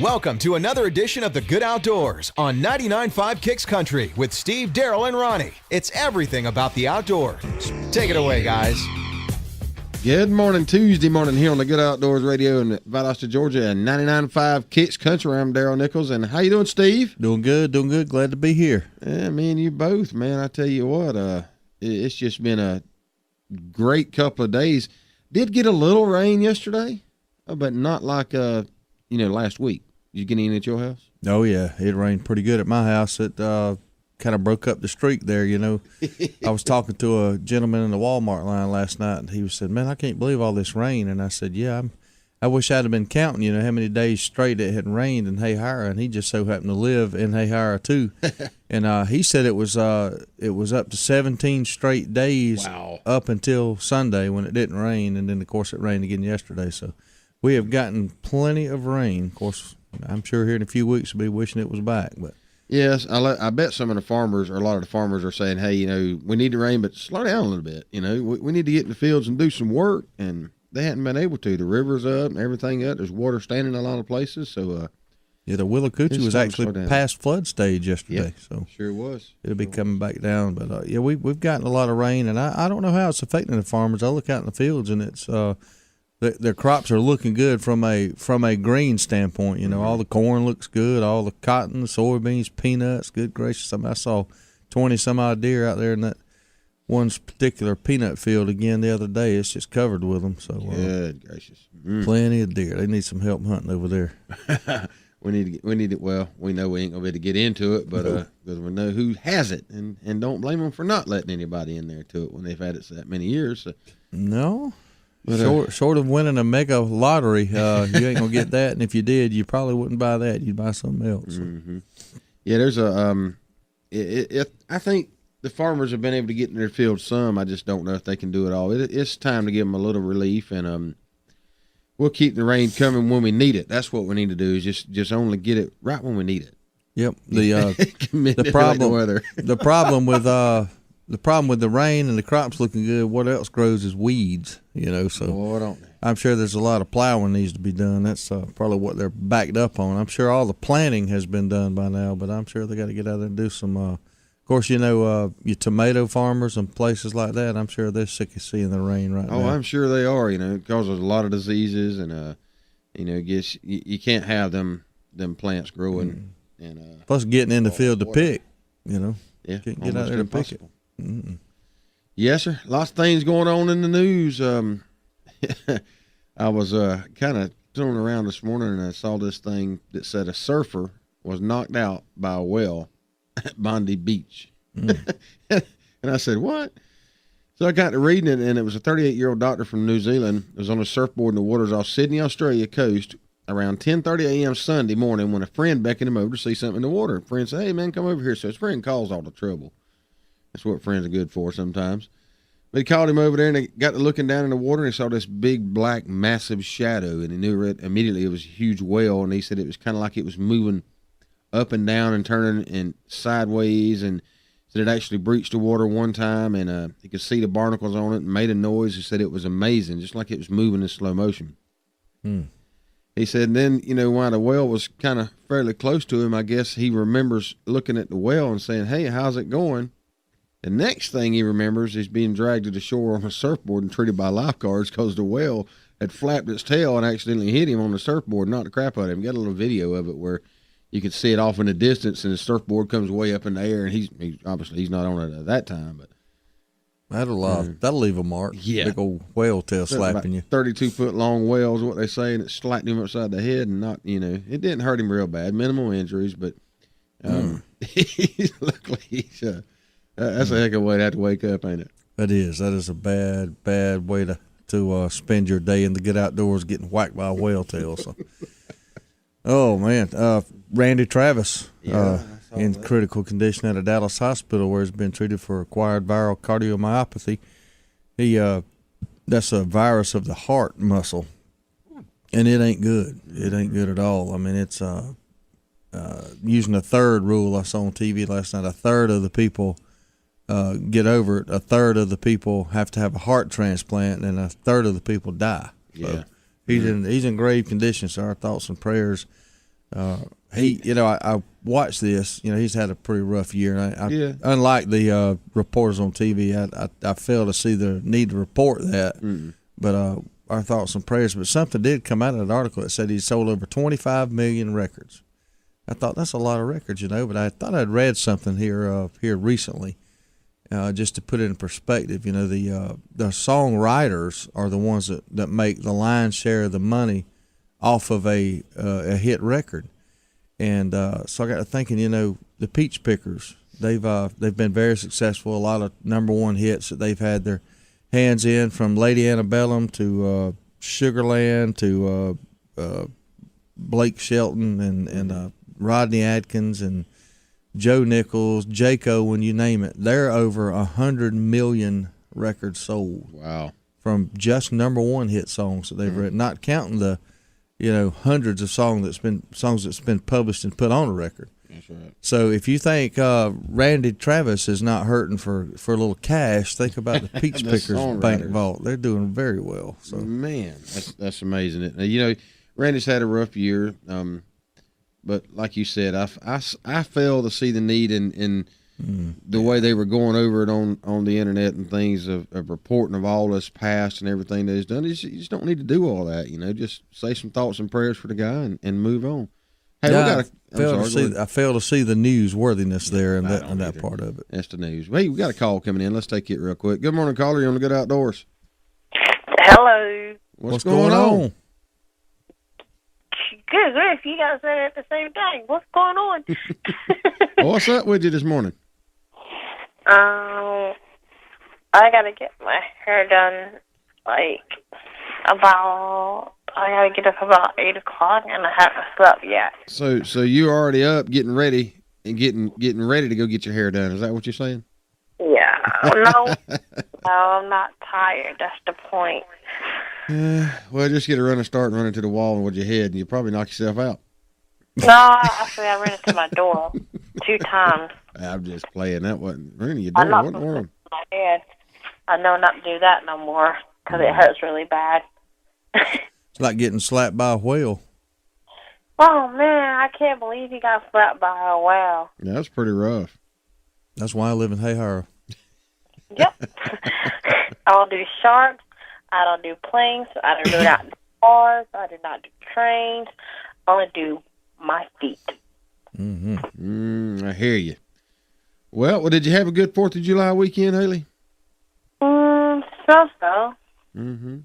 Welcome to another edition of the Good Outdoors on 99.5 Kicks Country with Steve, Darrell, and Ronnie. It's everything about the outdoors. Take it away, guys. Good morning, Tuesday morning here on the Good Outdoorz Radio in Valdosta, Georgia, and 99.5 Kicks Country. I'm Darrell Nichols, and how you doing, Steve? Doing good. Glad to be here. Yeah, me and you both, man. I tell you what, it's just been a great couple of days. Did get a little rain yesterday, but not like last week. Did you get any at your house? Oh, yeah. It rained pretty good at my house. It kind of broke up the streak there, you know. I was talking to a gentleman in the Walmart line last night, and he said, man, I can't believe all this rain. And I said, yeah, I wish I'd have been counting, you know, how many days straight it had rained in Hayhire, and he just so happened to live in Hayhire, too. And he said it was up to 17 straight days up until Sunday when it didn't rain, and then, of course, it rained again yesterday. So we have gotten plenty of rain. Of course, I'm sure here in a few weeks we'll be wishing it was back. But yes, I bet some of the farmers, or a lot of the farmers, are saying, hey, you know, we need the rain, but slow down a little bit. You know, we need to get in the fields and do some work, and they hadn't been able to. The river's up and everything up. There's water standing in a lot of places. So, yeah, the Willacoochee was actually past flood stage yesterday. Yep, so sure was. It'll be coming back down. But, yeah, we've gotten a lot of rain, and I don't know how it's affecting the farmers. I look out in the fields, and it's their crops are looking good from a green standpoint. You know, all the corn looks good, all the cotton, the soybeans, peanuts. Good gracious! I saw 20-some-odd deer out there in that one particular peanut field again the other day. It's just covered with them. So good gracious, plenty of deer. They need some help hunting over there. we need it. Well, we know we ain't gonna be able to get into it, but because we know who has it, and don't blame them for not letting anybody in there to it when they've had it that many years. So. No. But, short of winning a mega lottery, you ain't gonna get that. And if you did, you probably wouldn't buy that. You'd buy something else. Mm-hmm. Yeah, there's I think the farmers have been able to get in their field some. I just don't know if they can do it all. It's time to give them a little relief, and we'll keep the rain coming when we need it. That's what we need to do. Is just only get it right when we need it. Yep. The problem with the rain and the crops looking good, what else grows is weeds, you know. So I'm sure there's a lot of plowing needs to be done. That's probably what they're backed up on. I'm sure all the planting has been done by now, but I'm sure they got to get out there and do some. Of course, you know, your tomato farmers and places like that, I'm sure they're sick of seeing the rain right now. Oh, I'm sure they are. You know, it causes a lot of diseases, and you know, you can't have them plants growing. And plus getting in the field to pick, you know. Yeah, can't get out there to pick it. Mm-mm. Yes, sir. Lots of things going on in the news. I was kind of throwing around this morning, and I saw this thing that said a surfer was knocked out by a whale at Bondi Beach. And I said, what? So I got to reading it, and it was a 38-year-old doctor from New Zealand. It was on a surfboard in the waters off Sydney, Australia coast around 10:30 a.m. Sunday morning when a friend beckoned him over to see something in the water. A friend said, hey, man, come over here. So his friend caused all the trouble. That's what friends are good for sometimes. But he called him over there, and they got to looking down in the water, and he saw this big, black, massive shadow, and he knew immediately it was a huge whale, and he said it was kind of like it was moving up and down and turning and sideways, and said it actually breached the water one time, and he could see the barnacles on it and made a noise. He said it was amazing, just like it was moving in slow motion. He said, and then, you know, while the whale was kind of fairly close to him, I guess he remembers looking at the whale and saying, hey, how's it going? The next thing he remembers is being dragged to the shore on a surfboard and treated by lifeguards because the whale had flapped its tail and accidentally hit him on the surfboard, knocked the crap out of him. Got a little video of it where you can see it off in the distance, and the surfboard comes way up in the air, and he's obviously not on it at that time, but that'll leave a mark. Yeah, big old whale tail slapping you. 32-foot long whale is what they say, and it slapped him upside the head, and not, you know, it didn't hurt him real bad, minimal injuries, but luckily that's a heck of a way to have to wake up, ain't it? That is a bad way to spend your day in the Good Outdoors getting whacked by a whale tail. So. Oh man, Randy Travis in critical condition at a Dallas hospital where he's been treated for acquired viral cardiomyopathy. That's a virus of the heart muscle, and it ain't good. It ain't good at all. I mean, it's using a third rule I saw on TV last night. A third of the people get over it. A third of the people have to have a heart transplant, and a third of the people die. So yeah. He's in grave condition, so our thoughts and prayers I watched this. He's had a pretty rough year. Yeah. Unlike the reporters on TV, I fail to see the need to report that. But our thoughts and prayers. But something did come out of that article that said he sold over 25 million records. I thought that's a lot of records, but I thought I'd read something here recently, just to put it in perspective. The songwriters are the ones that make the lion's share of the money off of a hit record, and so I got to thinking, the Peach Pickers, they've been very successful. A lot of number one hits that they've had their hands in, from Lady Antebellum to Sugarland to Blake Shelton and Rodney Adkins and Joe Nichols, Jaco, when you name it. They're over 100 million records sold. Wow. From just number one hit songs that they've written, not counting the hundreds of songs that's been published and put on a record. That's right. So if you think Randy Travis is not hurting for a little cash, think about the Peach Pickers Bank Vault. They're doing very well. So man, that's amazing. Randy's had a rough year. But like you said, I fail to see the need in the way they were going over it on the internet and things of reporting of all this past and everything that he's done. You just don't need to do all that. Just say some thoughts and prayers for the guy and move on. Hey, I fail to see the newsworthiness there and that part of it. That's the news. Hey, we got a call coming in. Let's take it real quick. Good morning, caller. You're on the Good Outdoors. Hello. What's going on? Good grief, you guys said it at the same time. What's going on? What's up with you this morning? I gotta get my hair done, I gotta get up about 8 o'clock, and I haven't slept yet. So you're already up, getting ready, and getting ready to go get your hair done. Is that what you're saying? Yeah. No, I'm not tired. That's the point. Well, just get a running start and run into the wall with your head, and you'll probably knock yourself out. No, actually, I ran into my door 2 times. I'm just playing. That wasn't running your door. What wrong? My head. I know not to do that no more because it hurts really bad. It's like getting slapped by a whale. Oh, man, I can't believe he got slapped by a whale. Yeah, that's pretty rough. That's why I live in Hayhara. Yep. I don't do sharks. I don't do planes. I don't do not cars. I do not do trains. I only do my feet. I hear you. Well, did you have a good 4th of July weekend, Haley? So. Mm-hmm.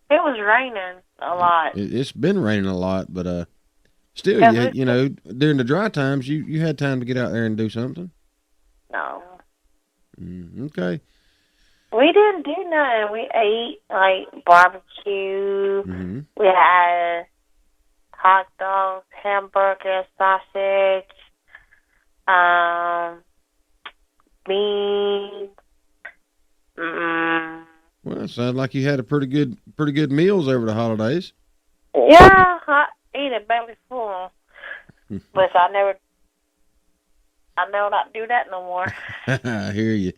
It was raining a lot. It's been raining a lot, but still, during the dry times, you had time to get out there and do something. No. Okay. We didn't do nothing. We ate, barbecue. Mm-hmm. We had hot dogs, hamburgers, sausage, beans. Well, it sounds like you had a pretty good meals over the holidays. Yeah, I ate it belly full. But I never not do that no more. I hear you.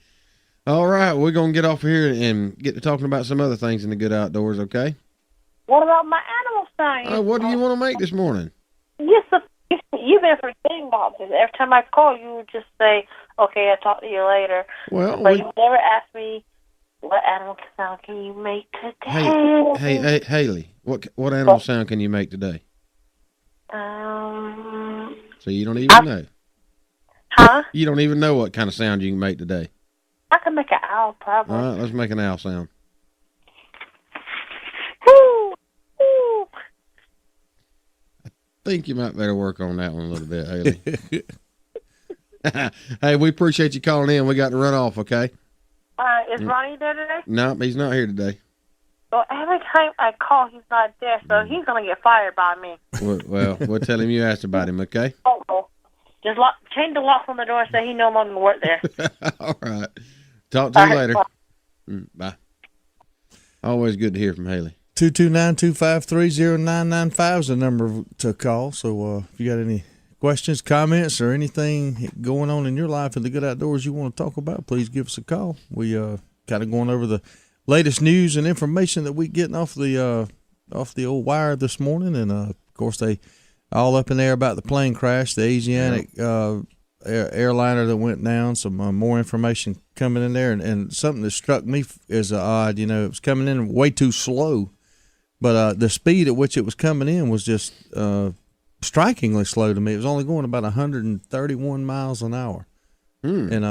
All right, we're going to get off here and get to talking about some other things in the Good Outdoors, okay? What about my animal sign? What do you want to make this morning? Yes, you've been forgetting about this. Every time I call, you just say, okay, I'll talk to you later. Well, but you never asked me, what animal sound can you make today? Hey, Haley, what animal sound can you make today? So you don't even know? Huh? You don't even know what kind of sound you can make today? I can make an owl, probably. All right, let's make an owl sound. Woo! Woo! I think you might better work on that one a little bit, Haley. Hey, we appreciate you calling in. We got to run off, okay? Is Ronnie there today? No, he's not here today. Well, every time I call, he's not there, so he's going to get fired by me. Well, we'll tell him you asked about him, okay? Oh, just change the lock on the door and say he no longer work there. All right. Talk to you later. Bye. Always good to hear from Haley. 229-253-0995 is the number to call. So if you got any questions, comments, or anything going on in your life in the Good Outdoors you want to talk about, please give us a call. We kind of going over the latest news and information that we getting off the old wire this morning, and of course they all up in there about the plane crash, the Asiatic airliner that went down. Some more information coming in there, and something that struck me as odd. You know, it was coming in way too slow, but the speed at which it was coming in was just strikingly slow to me. It was only going about 131 miles an hour. And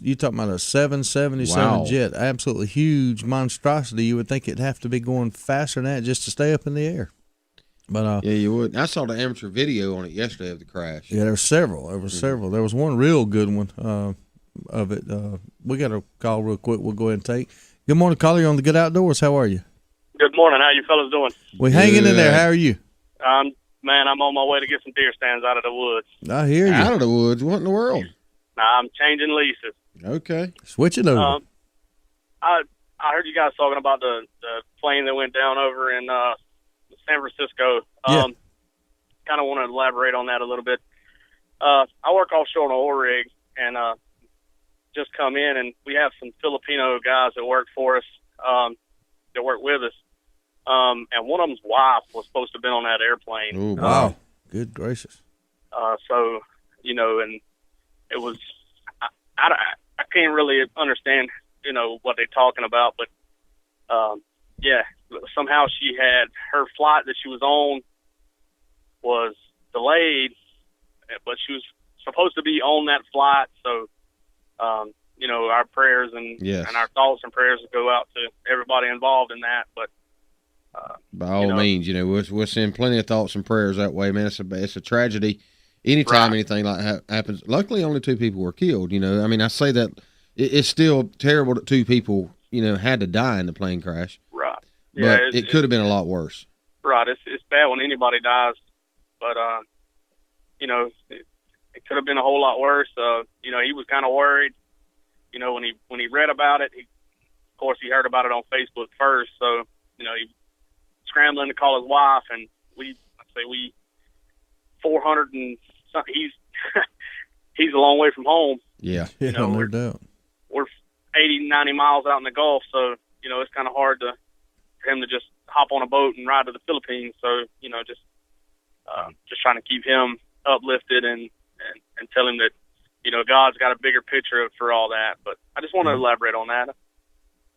you talking about a 777 jet, absolutely huge monstrosity. You would think it'd have to be going faster than that just to stay up in the air. But yeah, you would. I saw the amateur video on it yesterday of the crash. Yeah, there were several. There was one real good one of it. We got a call real quick. We'll go ahead and take. Good morning, caller. You're on the Good Outdoors. How are you? Good morning. How you fellas doing? We hanging in there. How are you? Man, I'm on my way to get some deer stands out of the woods. I hear you. Out of the woods? What in the world? I'm changing leases. Okay. Switch it over. I heard you guys talking about the plane that went down over in San Francisco. Yeah. Kind of want to elaborate on that a little bit. I work offshore on an oil rig, and just come in, and we have some Filipino guys that work for us, that work with us. And one of them's wife was supposed to have been on that airplane. Oh, wow. Good gracious. So, you know, and it was, I can't really understand, you know, what they're talking about, but, yeah, somehow she had, her flight that she was on was delayed, but she was supposed to be on that flight. So, you know, our prayers and our thoughts and prayers go out to everybody involved in that. But, by all means, you know, we'll send plenty of thoughts and prayers that way, man. It's a tragedy. Anytime anything like that happens, luckily only 2 people were killed. You know, I mean, I say that it's still terrible that 2 people, you know, had to die in the plane crash. Right. But yeah, it could have been a lot worse. Right. It's bad when anybody dies, but you know, it could have been a whole lot worse. You know, he was kind of worried. You know, when he read about it, of course he heard about it on Facebook first. So, you know, he scrambling to call his wife, and we 400 and something. He's a long way from home. Yeah, you know, no doubt. We're 80, 90 miles out in the Gulf, so you know it's kind of hard for him to just hop on a boat and ride to the Philippines. So you know, just trying to keep him uplifted and tell him that you know God's got a bigger picture for all that. But I just want to elaborate on that.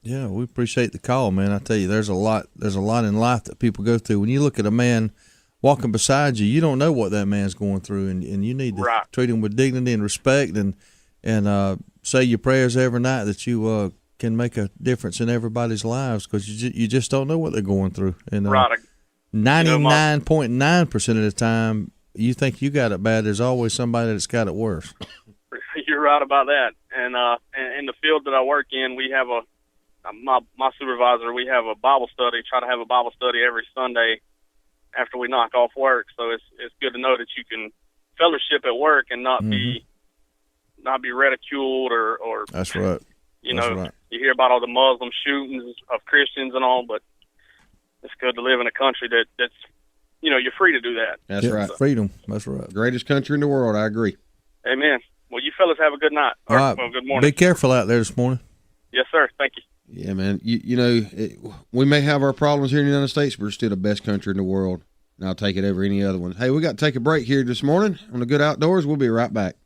Yeah, we appreciate the call, man. I tell you, there's a lot in life that people go through. When you look at a man walking beside you, you don't know what that man's going through, and you need to treat him with dignity and respect, and say your prayers every night that you can make a difference in everybody's lives, because you just don't know what they're going through. And 99.9% of the time, you think you got it bad. There's always somebody that's got it worse. You're right about that. And in the field that I work in, we have my supervisor. We have a Bible study. Try to have a Bible study every Sunday after we knock off work. So it's good to know that you can fellowship at work and not be ridiculed or that's right. You know, you hear about all the Muslim shootings of Christians and all, but it's good to live in a country that's you know, you're free to do that. That's right. Freedom. That's right. Greatest country in the world. I agree. Amen. Well, you fellas have a good night. All right. Well, good morning. Be careful out there this morning. Yes, sir. Thank you. Yeah, man. You know, we may have our problems here in the United States, but we're still the best country in the world, and I'll take it over any other one. Hey, we got to take a break here this morning on the Good Outdoors. We'll be right back.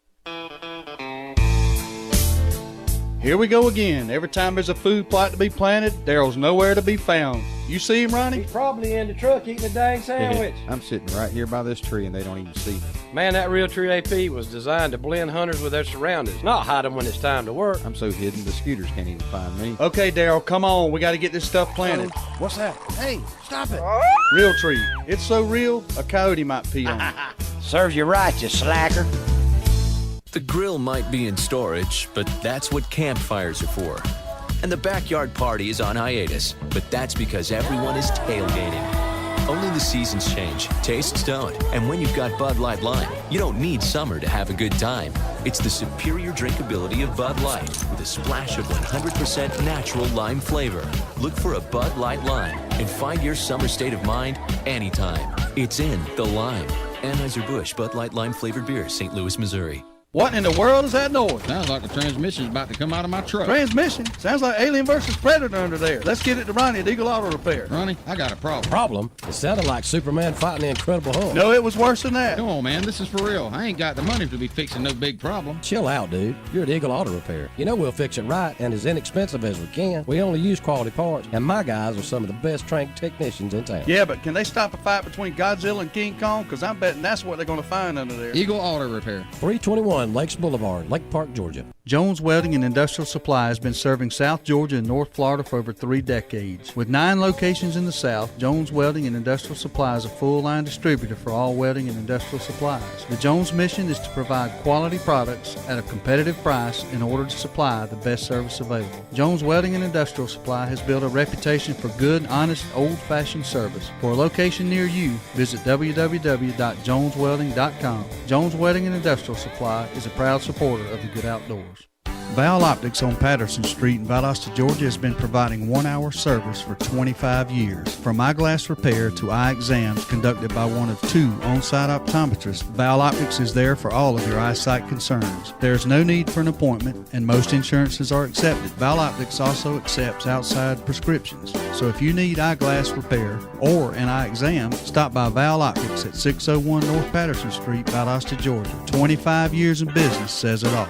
Here we go again. Every time there's a food plot to be planted, Darrell's nowhere to be found. You see him, Ronnie? He's probably in the truck eating a dang sandwich. I'm sitting right here by this tree, and they don't even see me. Man, that Real Tree AP was designed to blend hunters with their surroundings, not hide them when it's time to work. I'm so hidden, the scooters can't even find me. Okay, Darrell, come on. We got to get this stuff planted. What's that? Hey, stop it. Real Tree. It's so real, a coyote might pee on it. Serves you right, you slacker. The grill might be in storage, but that's what campfires are for. And the backyard party is on hiatus, but that's because everyone is tailgating. Only the seasons change, tastes don't, and when you've got Bud Light Lime, you don't need summer to have a good time. It's the superior drinkability of Bud Light with a splash of 100% natural lime flavor. Look for a Bud Light Lime and find your summer state of mind anytime. It's in the lime. Anheuser-Busch Bud Light Lime flavored beer, St. Louis, Missouri. What in the world is that noise? Sounds like the transmission's about to come out of my truck. Transmission? Sounds like Alien versus Predator under there. Let's get it to Ronnie at Eagle Auto Repair. Ronnie, I got a problem. Problem? It sounded like Superman fighting the Incredible Hulk. No, it was worse than that. Come on, man. This is for real. I ain't got the money to be fixing no big problem. Chill out, dude. You're at Eagle Auto Repair. You know we'll fix it right and as inexpensive as we can. We only use quality parts, and my guys are some of the best trained technicians in town. Yeah, but can they stop a fight between Godzilla and King Kong? Because I'm betting that's what they're going to find under there. Eagle Auto Repair. 321 Lakes Boulevard, Lake Park, Georgia. Jones Welding and Industrial Supply has been serving South Georgia and North Florida for over 3 decades. With 9 locations in the South, Jones Welding and Industrial Supply is a full-line distributor for all welding and industrial supplies. The Jones mission is to provide quality products at a competitive price in order to supply the best service available. Jones Welding and Industrial Supply has built a reputation for good, honest, old-fashioned service. For a location near you, visit www.joneswelding.com. Jones Welding and Industrial Supply is a proud supporter of the Good Outdoors. Val Optics on Patterson Street in Valdosta, Georgia has been providing 1-hour service for 25 years. From eyeglass repair to eye exams conducted by one of 2 on-site optometrists, Val Optics is there for all of your eyesight concerns. There is no need for an appointment and most insurances are accepted. Val Optics also accepts outside prescriptions. So if you need eyeglass repair or an eye exam, stop by Val Optics at 601 North Patterson Street, Valdosta, Georgia. 25 years in business says it all.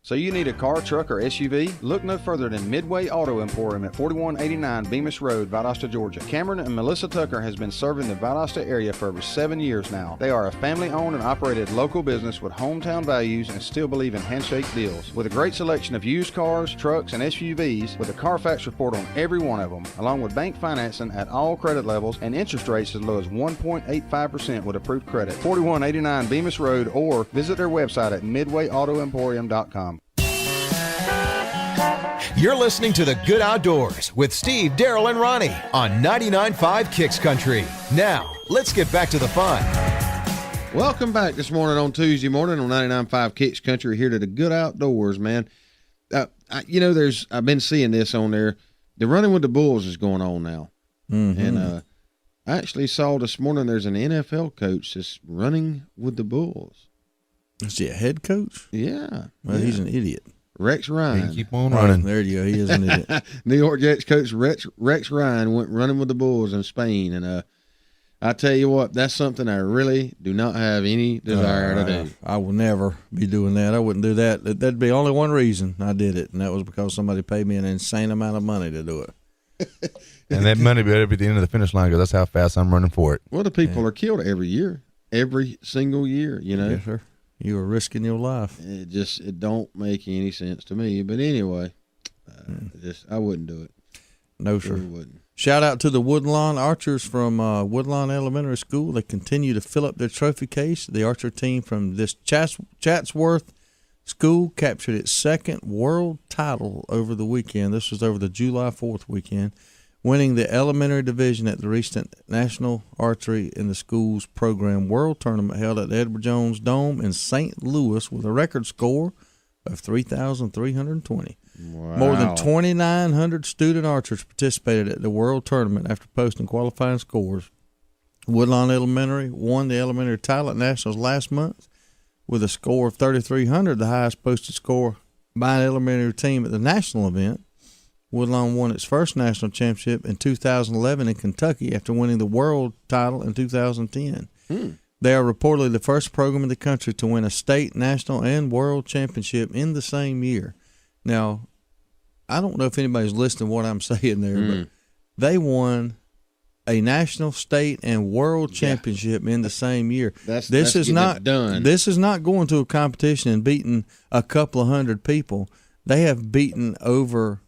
So you need a car, truck, or SUV? Look no further than Midway Auto Emporium at 4189 Bemis Road, Valdosta, Georgia. Cameron and Melissa Tucker has been serving the Valdosta area for over 7 years now. They are a family-owned and operated local business with hometown values and still believe in handshake deals. With a great selection of used cars, trucks, and SUVs, with a Carfax report on every one of them, along with bank financing at all credit levels and interest rates as low as 1.85% with approved credit. 4189 Bemis Road, or visit their website at midwayautoemporium.com. You're listening to The Good Outdoors with Steve, Darrell, and Ronnie on 99.5 Kicks Country. Now, let's get back to the fun. Welcome back this morning on Tuesday morning on 99.5 Kicks Country here to The Good Outdoors, man. I've been seeing this on there. The Running with the Bulls is going on now. Mm-hmm. And I actually saw this morning there's an NFL coach that's running with the Bulls. Is he a head coach? Yeah. Well, he's an idiot. Rex Ryan. Keep on running. There you go. He is an idiot. New York Jets coach Rex Ryan went running with the Bulls in Spain. And I tell you what, that's something I really do not have any desire to do. I will never be doing that. I wouldn't do that. That'd be only one reason I did it, and that was because somebody paid me an insane amount of money to do it. And that money better be at the end of the finish line because that's how fast I'm running for it. Well, the people are killed every year, every single year, you know. Yes, sir. You are risking your life. It don't make any sense to me. But anyway, I wouldn't do it. No, sir. Wouldn't. Shout out to the Woodlawn Archers from Woodlawn Elementary School. They continue to fill up their trophy case. The Archer team from this Chatsworth School captured its 2nd world title over the weekend. This was over the July 4th weekend, winning the elementary division at the recent National Archery in the Schools Program World Tournament held at the Edward Jones Dome in St. Louis with a record score of 3,320. Wow. More than 2,900 student archers participated at the World Tournament after posting qualifying scores. Woodlawn Elementary won the elementary title at Nationals last month with a score of 3,300, the highest posted score by an elementary team at the national event. Woodlawn won its first national championship in 2011 in Kentucky after winning the world title in 2010. They are reportedly the first program in the country to win a state, national, and world championship in the same year. Now, I don't know if anybody's listening to what I'm saying there, but they won a national, state, and world championship in the same year. This is not going to a competition and beating a couple of hundred people. They have beaten over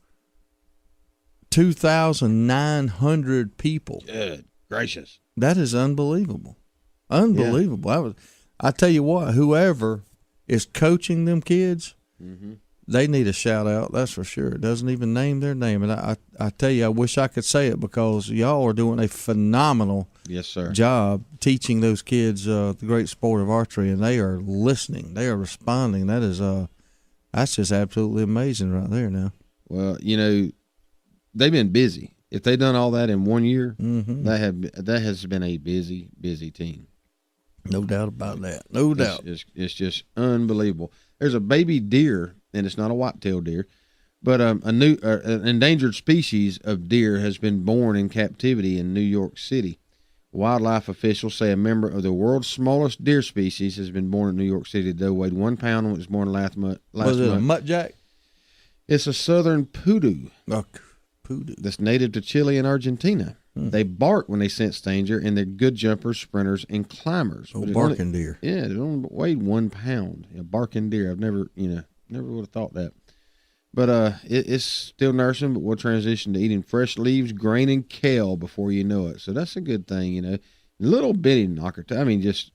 2,900 people. Good gracious. That is unbelievable. Unbelievable. Yeah. I tell you what, whoever is coaching them kids, they need a shout out. That's for sure. It doesn't even name their name. And I tell you, I wish I could say it because y'all are doing a phenomenal job teaching those kids the great sport of archery, and they are listening. They are responding. That's just absolutely amazing right there now. Well, they've been busy. If they've done all that in 1 year, that has been a busy, busy team. No doubt about that. No doubt. It's just unbelievable. There's a baby deer, and it's not a white-tailed deer, but an endangered species of deer has been born in captivity in New York City. Wildlife officials say a member of the world's smallest deer species has been born in New York City. They weighed 1 pound and was born last month. Was it a muttjack? It's a southern poodoo. Poodoo. That's native to Chile and Argentina. They bark when they sense danger, and they're good jumpers, sprinters, and climbers. Barking deer. Yeah, it only weighed 1 pound. A barking deer. I've never would have thought that. But it's still nursing, but we'll transition to eating fresh leaves, grain, and kale before you know it. So that's a good thing, Little bitty knocker. Just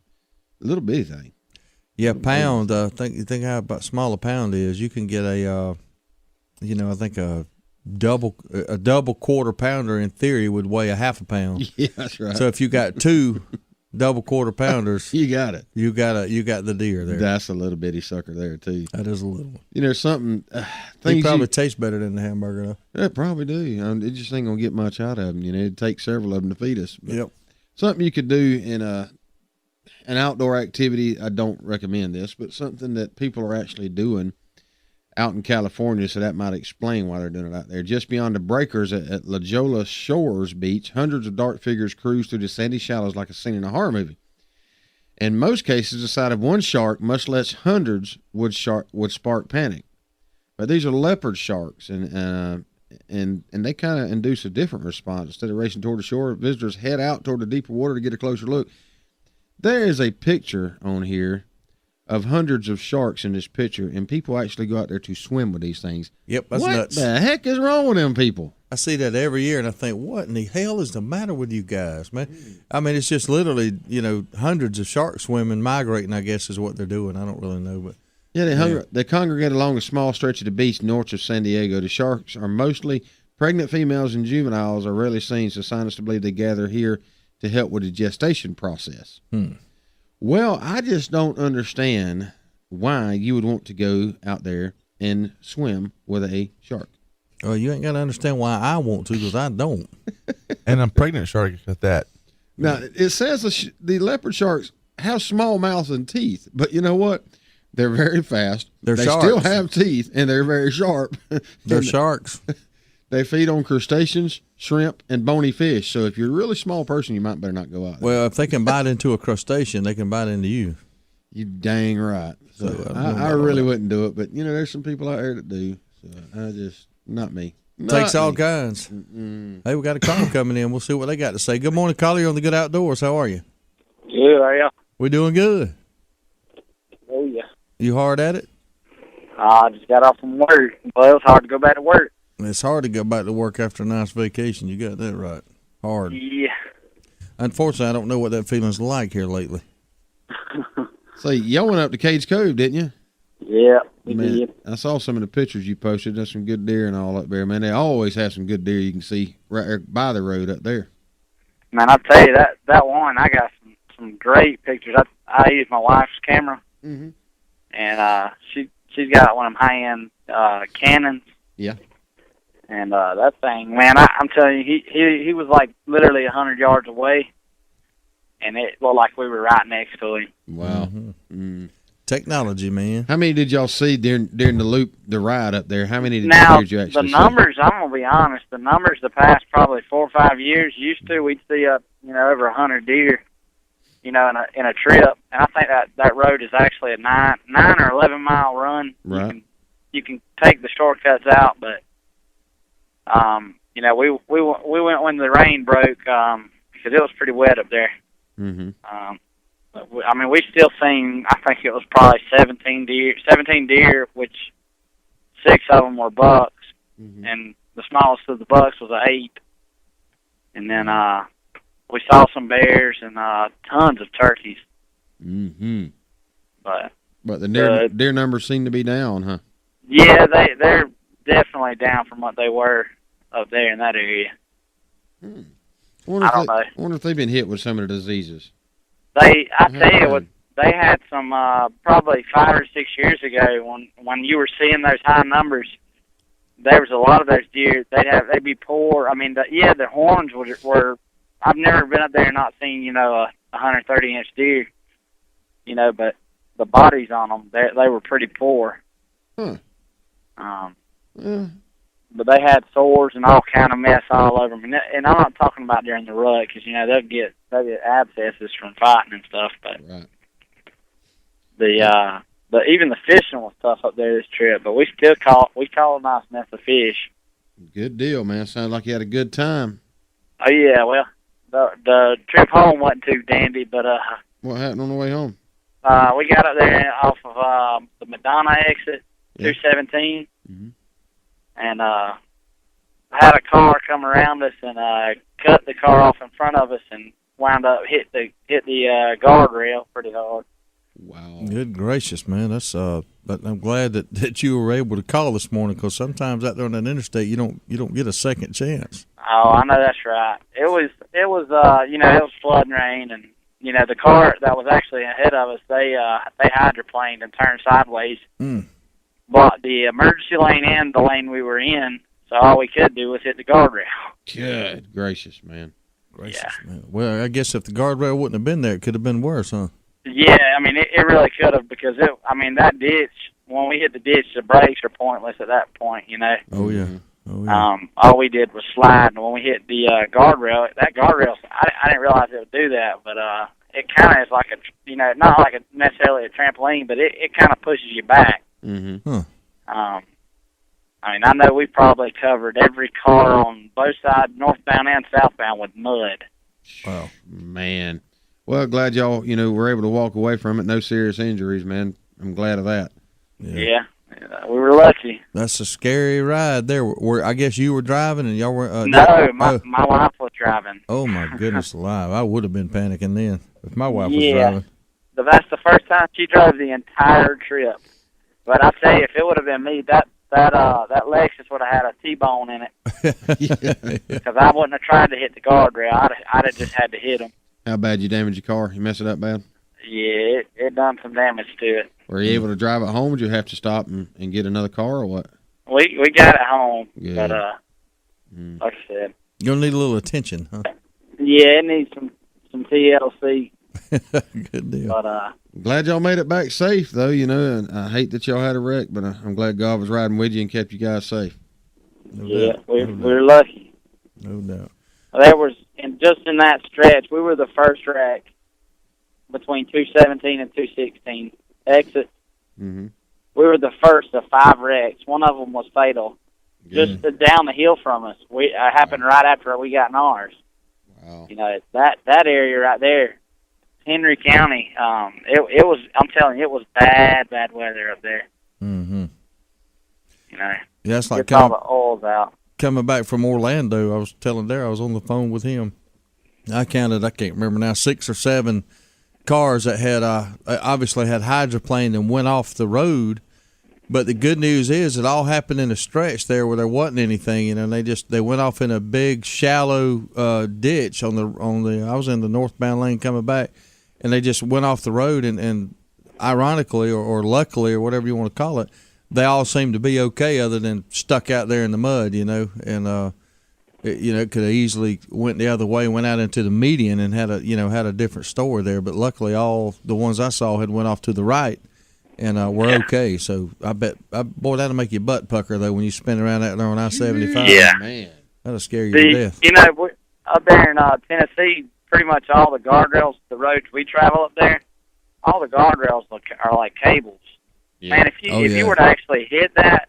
a little bitty thing. Yeah, pound. You think how about small a pound is? You can get a, I think a double quarter pounder in theory would weigh a half a pound. Yeah, that's right. So if you got 2 double quarter pounders, you got it. You got the deer there. That's a little bitty sucker there too. That is a little one. Something. They probably taste better than the hamburger though. They probably do. It just ain't gonna get much out of them. It'd take several of them to feed us. But yep. Something you could do in an outdoor activity. I don't recommend this, but something that people are actually doing out in California, so that might explain why they're doing it out there. Just beyond the breakers at La Jolla Shores Beach, hundreds of dark figures cruise through the sandy shallows like a scene in a horror movie. In most cases, the sight of one shark, much less hundreds, would spark panic. But these are leopard sharks, and they kind of induce a different response. Instead of racing toward the shore, visitors head out toward the deeper water to get a closer look. There is a picture on here of hundreds of sharks in this picture, and people actually go out there to swim with these things. Yep, that's nuts. What the heck is wrong with them people? I see that every year, and I think, what in the hell is the matter with you guys, man? It's just literally, hundreds of sharks swimming, migrating, I guess, is what they're doing. I don't really know, but yeah, they congregate along a small stretch of the beach north of San Diego. The sharks are mostly pregnant females, and juveniles are rarely seen, so scientists believe they gather here to help with the gestation process. Well, I just don't understand why you would want to go out there and swim with a shark. Well, you ain't got to understand why I want to, because I don't. And I'm pregnant shark at that. Now, it says the leopard sharks have small mouths and teeth, but you know what? They're very fast. They sharks. Still have teeth, and they're very sharp. They're sharks. They feed on crustaceans, shrimp, and bony fish. So if you're a really small person, you might better not go out there. Well, if they can bite into a crustacean, they can bite into you. You dang right. So I really wouldn't do it, but there's some people out there that do. So not me. Takes all kinds. Hey, we got a caller coming in. We'll see what they got to say. Good morning, caller. You're on the Good Outdoors. How are you? Good, how are you? We're doing good. Oh, yeah. You hard at it? I just got off from work. Well, it's hard to go back to work. It's hard to go back to work after a nice vacation. You got that right. Hard. Yeah. Unfortunately, I don't know what that feeling's like here lately. So y'all went up to Cades Cove, didn't you? Yeah, we did. I saw some of the pictures you posted. There's some good deer and all up there, man. They always have some good deer you can see right there by the road up there. Man, I'll tell you, that one, I got some great pictures. I used my wife's camera, and she's got one of them high-end Canons. Yeah. And that thing, man, I'm telling you, he was like literally 100 yards away, and it looked like we were right next to him. Wow. Technology, man. How many did y'all see during the ride up there? How many did you actually see? The numbers, I'm going to be honest, the past probably 4 or 5 years, we'd see over 100 deer, in a trip. And I think that road is actually a 9 or 11 mile run. Right. You can take the shortcuts out, but we went when the rain broke because it was pretty wet up there. We still seen, I think it was probably 17 deer, which 6 of them were bucks, and the smallest of the bucks was an 8. And then we saw some bears and tons of turkeys. But the deer numbers seem to be down, huh? Yeah, they're definitely down from what they were up there in that area. I wonder if they've been hit with some of the diseases. I tell you what, they had some probably 5 or 6 years ago when you were seeing those high numbers. There was a lot of those deer. They'd be poor. I mean, the horns were. I've never been up there and not seen a 130-inch deer. you know, but the bodies on them, they were pretty poor. Huh. But they had sores and all kind of mess all over them. And I'm not talking about during the rut because, you know, they'll get abscesses from fighting and stuff. But even the fishing was tough up there this trip. But we caught a nice nest of fish. Good deal, man. Sounds like you had a good time. Oh yeah, well, the trip home wasn't too dandy, but what happened on the way home? We got up there off of the Madonna exit, 217. Mm-hmm. And had a car come around us and cut the car off in front of us and wound up hit the guardrail pretty hard. Wow! Good gracious, man! That's but I'm glad that you were able to call this morning because sometimes out there on that interstate you don't get a second chance. Oh, I know that's right. It was you know, it was flooding rain, and you know the car that was actually ahead of us they hydroplaned and turned sideways. But the emergency lane and the lane we were in, so all we could do was hit the guardrail. Good gracious, man. Man. Well, I guess if the guardrail wouldn't have been there, it could have been worse, huh? Yeah, I mean, it really could have because, that ditch, when we hit the ditch, the brakes are pointless at that point, you know. Oh, yeah. Oh, yeah. All we did was slide, and when we hit the guardrail, that guardrail, I didn't realize it would do that, but it kind of is like not like necessarily a trampoline, but it kind of pushes you back. Mm-hmm. Huh. I mean, I know we probably covered every car on both sides, northbound and southbound, with mud. Wow, man. Well, glad y'all, were able to walk away from it. No serious injuries, man. I'm glad of that. Yeah, we were lucky. That's a scary ride there. I guess you were driving and y'all were... no, my wife was driving. Oh, my goodness alive. I would have been panicking then if my wife was driving. That's the first time she drove the entire trip. But I tell you, if it would have been me, that Lexus would have had a T-bone in it. Because I wouldn't have tried to hit the guardrail. I'd have just had to hit him. How bad you damage your car? You mess it up bad? Yeah, it done some damage to it. Were you able to drive it home? Did you have to stop and get another car or what? We got it home. Good. But like I said, you're gonna need a little attention, huh? Yeah, it needs some TLC. Good deal. But glad y'all made it back safe, though. And I hate that y'all had a wreck, but I'm glad God was riding with you and kept you guys safe. No doubt. We're lucky. No doubt. There was, just in that stretch, we were the first wreck between 217 and 216 exit. Mm-hmm. We were the first of 5 wrecks. One of them was fatal. Just down the hill from us. It happened right after we got in ours. Wow. That area right there, Henry County, it was, I'm telling you, it was bad weather up there. Mm-hmm. Yeah, it's like all the oil's out. Coming back from Orlando, I was telling Darrell, I was on the phone with him. I counted, I can't remember now, 6 or 7 cars that had obviously had hydroplaned and went off the road. But the good news is it all happened in a stretch there where there wasn't anything, and they went off in a big shallow ditch on the I was in the northbound lane coming back, and they just went off the road and ironically or luckily or whatever you want to call it, they all seemed to be okay other than stuck out there in the mud, and it could have easily went the other way, went out into the median and had a different story there, but luckily all the ones I saw had went off to the right. And we're okay. So I bet, boy, that'll make your butt pucker though when you spin around out there on I-75. Yeah, man, that'll scare you to death. Up there in Tennessee, pretty much all the guardrails, the roads we travel up there, all the guardrails are like cables. Yeah. Man, if you were to actually hit that,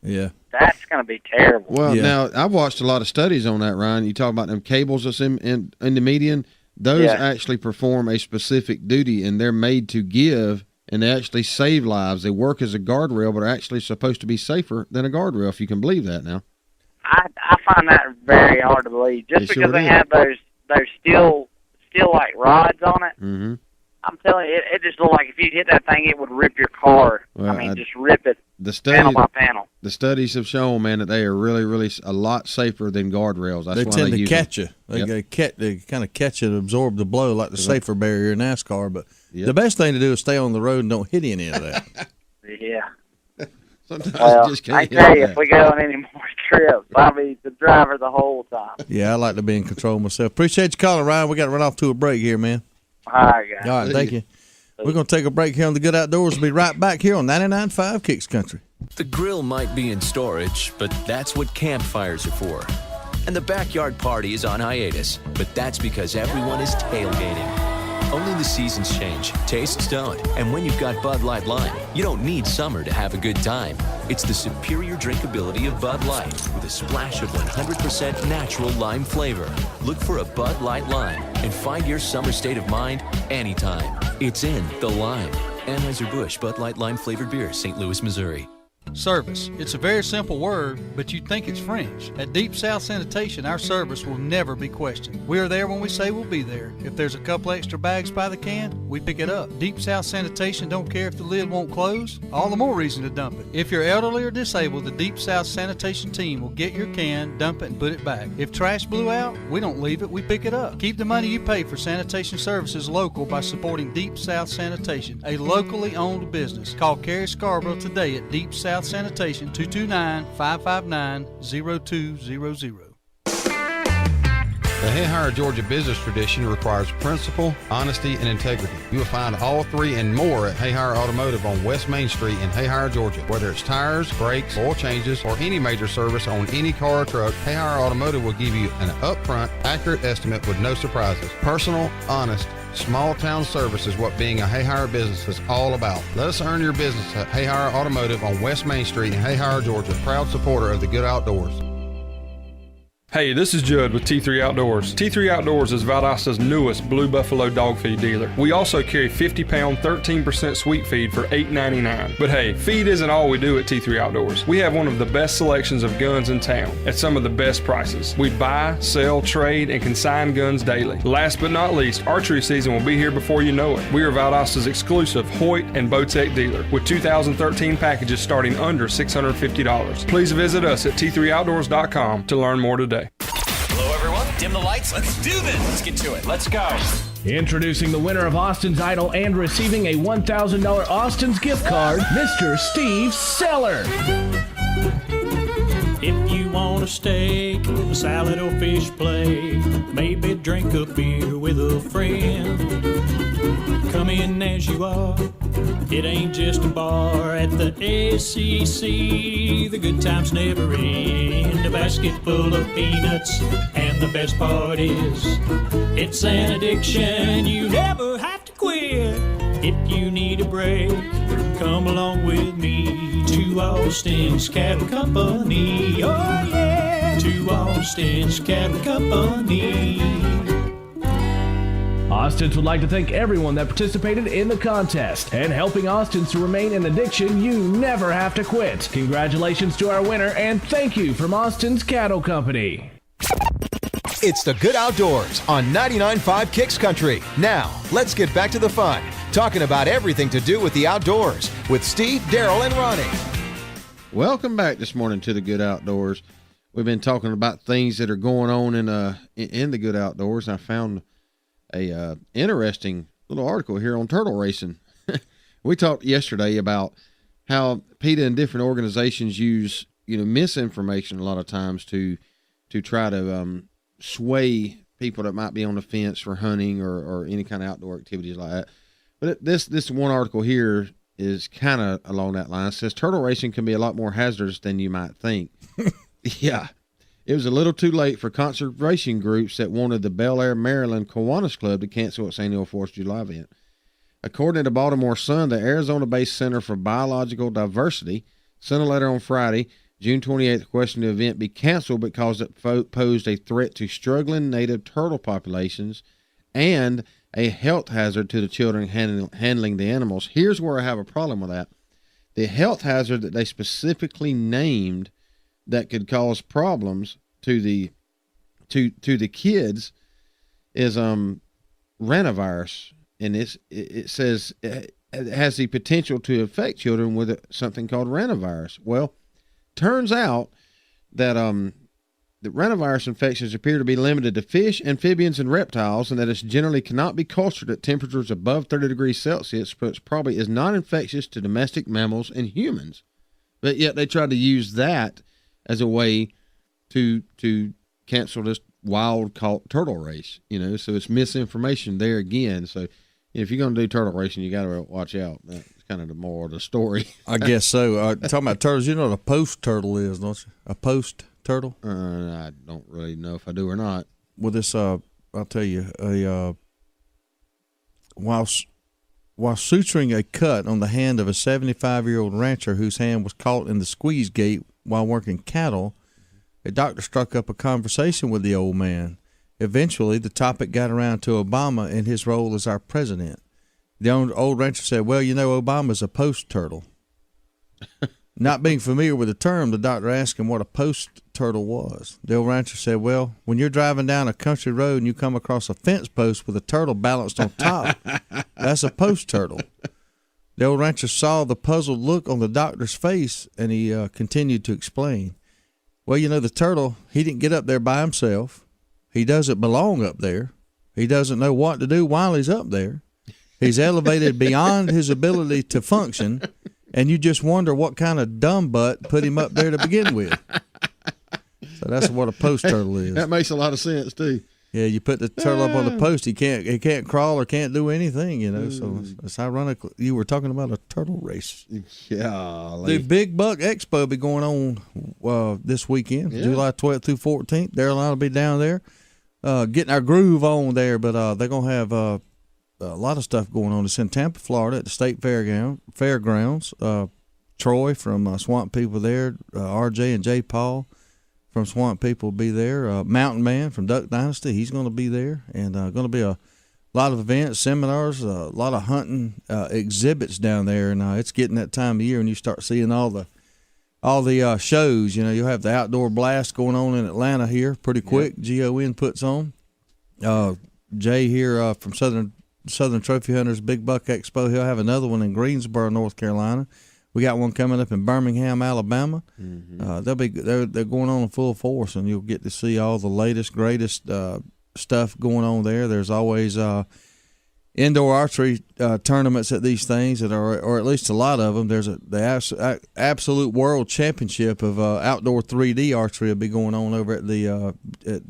that's going to be terrible. Well, now I've watched a lot of studies on that, Ryan. You talk about them cables that's in the median. Those actually perform a specific duty, and they're made to give. And they actually save lives. They work as a guardrail, but are actually supposed to be safer than a guardrail, if you can believe that now. I find that very hard to believe. Just because they have those steel like rods on it, mm-hmm. I'm telling you, it just looked like if you hit that thing, it would rip your car. Well, just rip it panel by panel. The studies have shown, man, that they are really, really a lot safer than guardrails. That's they why tend they to use catch them. you. They kind of catch you and absorb the blow like the safer barrier in NASCAR. But the best thing to do is stay on the road and don't hit any of that. Yeah. Sometimes you just can't I tell you, if we go on any more trips, I'll be the driver the whole time. Yeah, I like to be in control myself. Appreciate you calling, Ryan. We got to run off to a break here, man. All right, guys. All right, thank you. We're going to take a break here on the Good Outdoors. We'll be right back here on 99.5 Kicks Country. The grill might be in storage, but that's what campfires are for. And the backyard party is on hiatus, but that's because everyone is tailgating. Only the seasons change, tastes don't. And when you've got Bud Light Lime, you don't need summer to have a good time. It's the superior drinkability of Bud Light with a splash of 100% natural lime flavor. Look for a Bud Light Lime and find your summer state of mind anytime. It's in the lime. Anheuser-Busch Bud Light Lime flavored beer, St. Louis, Missouri. Service. It's a very simple word, but you'd think it's French. At Deep South Sanitation, our service will never be questioned. We are there when we say we'll be there. If there's a couple extra bags by the can, we pick it up. Deep South Sanitation don't care if the lid won't close. All the more reason to dump it. If you're elderly or disabled, the Deep South Sanitation team will get your can, dump it, and put it back. If trash blew out, we don't leave it, we pick it up. Keep the money you pay for sanitation services local by supporting Deep South Sanitation, a locally owned business. Call Carrie Scarborough today at Deep South Sanitation, 229-559-0200. The Hayhire, Georgia business tradition requires principle, honesty, and integrity. You will find all three and more at Hayhire Automotive on West Main Street in Hayhire, Georgia. Whether it's tires, brakes, oil changes, or any major service on any car or truck, Hayhire Automotive will give you an upfront, accurate estimate with no surprises. Personal, honest, small-town service is what being a Hayhire business is all about. Let us earn your business at Hayhire Automotive on West Main Street in Hayhire, Georgia. Proud supporter of the Good Outdoors. Hey, this is Judd with T3 Outdoors. T3 Outdoors is Valdosta's newest Blue Buffalo dog feed dealer. We also carry 50-pound, 13% sweet feed for $8.99. But hey, feed isn't all we do at T3 Outdoors. We have one of the best selections of guns in town at some of the best prices. We buy, sell, trade, and consign guns daily. Last but not least, archery season will be here before you know it. We are Valdosta's exclusive Hoyt and Bowtech dealer with 2013 packages starting under $650. Please visit us at T3Outdoors.com to learn more today. Hello, everyone. Dim the lights. Let's do this. Let's get to it. Let's go. Introducing the winner of Austin's Idol and receiving a $1,000 Austin's gift card, Mr. Steve Seller. If you want a steak, a salad or fish plate, maybe drink a beer with a friend. Come in as you are. It ain't just a bar at the SEC. The good times never end. A basket full of peanuts, and the best part is it's an addiction you never have to quit. If you need a break, come along with me to Austin's Cattle Company. Oh yeah, to Austin's Cattle Company. Austin's would like to thank everyone that participated in the contest and helping Austin's to remain an addiction you never have to quit. Congratulations to our winner and thank you from Austin's Cattle Company. It's the Good Outdoors on 99.5 Kicks Country. Now, let's get back to the fun, talking about everything to do with the outdoors with Steve, Darrell, and Ronnie. Welcome back this morning to the Good Outdoors. We've been talking about things that are going on in the Good Outdoors. I found a interesting little article here on turtle racing. We talked yesterday about how PETA and different organizations use misinformation a lot of times to try to sway people that might be on the fence for hunting or any kind of outdoor activities like that. But this one article here is kind of along that line. It says turtle racing can be a lot more hazardous than you might think. Yeah. It was a little too late for conservation groups that wanted the Bel Air, Maryland Kiwanis Club to cancel its annual 4th of July event. According to the Baltimore Sun, the Arizona-based Center for Biological Diversity sent a letter on Friday, June 28th, requesting the event be canceled because it posed a threat to struggling native turtle populations and a health hazard to the children handling the animals. Here's where I have a problem with that. The health hazard that they specifically named that could cause problems to the kids is rhinovirus, and it says it has the potential to affect children with something called rhinovirus. Well, turns out that the rhinovirus infections appear to be limited to fish, amphibians, and reptiles, and that it generally cannot be cultured at temperatures above 30 degrees Celsius, but probably is not infectious to domestic mammals and humans. But yet they tried to use that as a way to cancel this wild caught turtle race, so it's misinformation there again. So if you're going to do turtle racing, you got to watch out. That's kind of the moral of the story. I guess so. Talking about turtles, you know what a post turtle is, don't you? A post turtle? I don't really know if I do or not. Well, this, I'll tell you, while suturing a cut on the hand of a 75-year-old rancher whose hand was caught in the squeeze gate while working cattle, a doctor struck up a conversation with the old man. Eventually, the topic got around to Obama and his role as our president. The old rancher said, well, you know, Obama's a post turtle. Not being familiar with the term, the doctor asked him what a post turtle was. The old rancher said, well, when you're driving down a country road and you come across a fence post with a turtle balanced on top, that's a post turtle. The old rancher saw the puzzled look on the doctor's face, and he continued to explain. Well, you know, the turtle, he didn't get up there by himself. He doesn't belong up there. He doesn't know what to do while he's up there. He's elevated beyond his ability to function, and you just wonder what kind of dumb butt put him up there to begin with. So that's what a post turtle is. That makes a lot of sense too. Yeah, you put the turtle up on the post, he can't crawl or can't do anything, you know. So it's ironic you were talking about a turtle race. Yeah. The Big Buck Expo will be going on this weekend, July 12th through 14th. Darrell and I will be down there getting our groove on there, but they're going to have a lot of stuff going on. It's in Tampa, Florida at the State Fairgrounds. Troy from Swamp People there, RJ and J. Paul from Swamp People will be there. Mountain Man from Duck Dynasty, he's going to be there. And going to be a lot of events, seminars, a lot of hunting exhibits down there. And it's getting that time of year when you start seeing all the shows. You know, you'll have the Outdoor Blast going on in Atlanta here pretty quick. Yep. GON puts on. Jay here from Southern Trophy Hunters Big Buck Expo. He'll have another one in Greensboro, North Carolina. We got one coming up in Birmingham, Alabama. Mm-hmm. They're going on in full force, and you'll get to see all the latest, greatest stuff going on there. There's always indoor archery tournaments at these things, or at least a lot of them. There's the absolute world championship of outdoor 3D archery will be going on over at the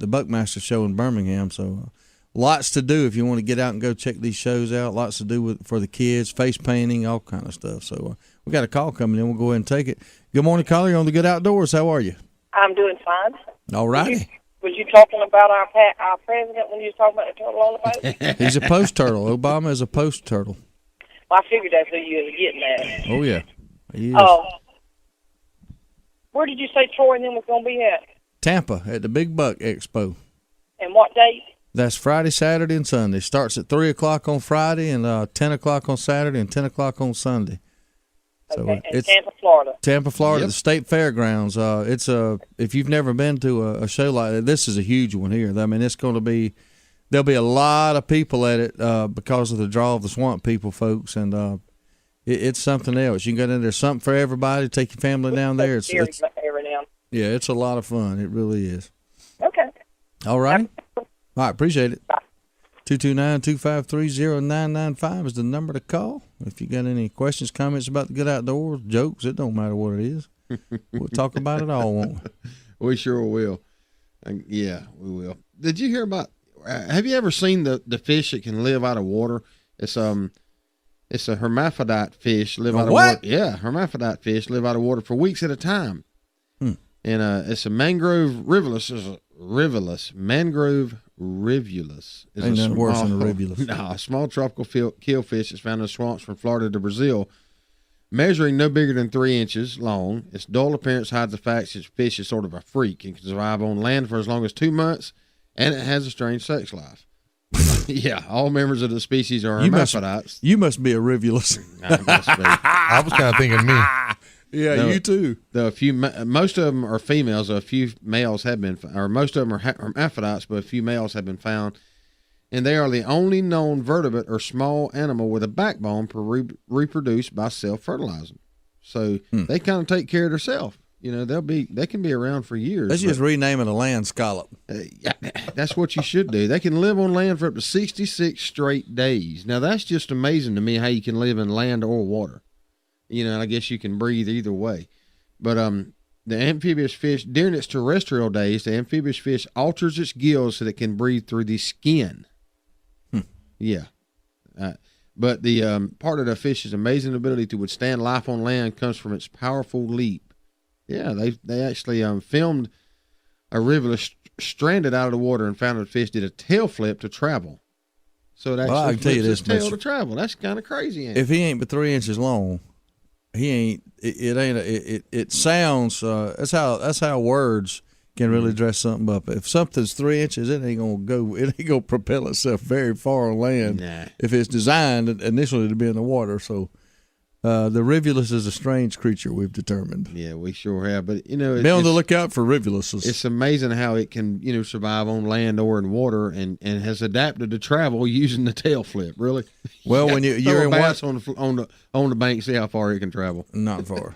Buckmaster Show in Birmingham. So. Lots to do if you want to get out and go check these shows out. Lots to do for the kids, face painting, all kind of stuff. So we got a call coming in. We'll go ahead and take it. Good morning, caller. You're on the Good Outdoors. How are you? I'm doing fine. All righty. Was you talking about our president when you was talking about the turtle on the post? He's a post turtle. Obama is a post turtle. Well, I figured that's who you was getting at. Oh, yeah. He is. Where did you say Troy and them was going to be at? Tampa at the Big Buck Expo. And what date? That's Friday, Saturday, and Sunday. Starts at 3 o'clock on Friday and 10 o'clock on Saturday and 10 o'clock on Sunday. So okay, it's Tampa, Florida. Tampa, Florida, Yep. the State Fairgrounds. If you've never been to a show like that, this is a huge one here. I mean, there'll be a lot of people at it because of the draw of the Swamp People folks, and it's something else. You can go in there, something for everybody. Take your family down there. It's a lot of fun. It really is. Okay. All right. All right, appreciate it. 229-253-0995 is the number to call. If you got any questions, comments about the Good Outdoors, jokes, it don't matter what it is. We'll talk about it all, won't we? We sure will. Yeah, we will. Did you hear about? Have you ever seen the fish that can live out of water? It's a hermaphrodite fish live out of water. Yeah, hermaphrodite fish live out of water for weeks at a time. And it's a mangrove rivulus. Mangrove rivulus is ain't nothing worse than a rivulus. No, a small tropical killfish that's found in swamps from Florida to Brazil, measuring no bigger than 3 inches long. Its dull appearance hides the fact that fish is sort of a freak and can survive on land for as long as 2 months, and it has a strange sex life. Yeah, all members of the species are hermaphrodites. You must be a rivulus. I was kind of thinking me. Yeah, you too. Though most of them are females, a few males have been, or most of them are hermaphrodites, but a few males have been found, and they are the only known vertebrate or small animal with a backbone reproduced by self-fertilizing. So they kind of take care of themselves. You know, they can be around for years. Let's just rename it a land scallop. Yeah, that's what you should do. They can live on land for up to 66 straight days. Now that's just amazing to me how you can live in land or water. You know, I guess you can breathe either way. But the amphibious fish, during its terrestrial days, the amphibious fish alters its gills so that it can breathe through the skin. Yeah. But the part of the fish's amazing ability to withstand life on land comes from its powerful leap. Yeah, they actually filmed a rivulet stranded out of the water and found that the fish did a tail flip to travel. So it actually I can tell you this, tail to travel. That's kind of crazy. If he ain't but 3 inches long, he ain't. It sounds. That's how words can really dress something up. If something's 3 inches, it ain't gonna propel itself very far on land. Nah. If it's designed initially to be in the water. So the rivulus is a strange creature, we've determined. Yeah, we sure have. But be on the lookout for rivuluses. It's amazing how it can survive on land or in water, and has adapted to travel using the tail flip. Really. Well, when you're in water on the bank, see how far it can travel. Not far.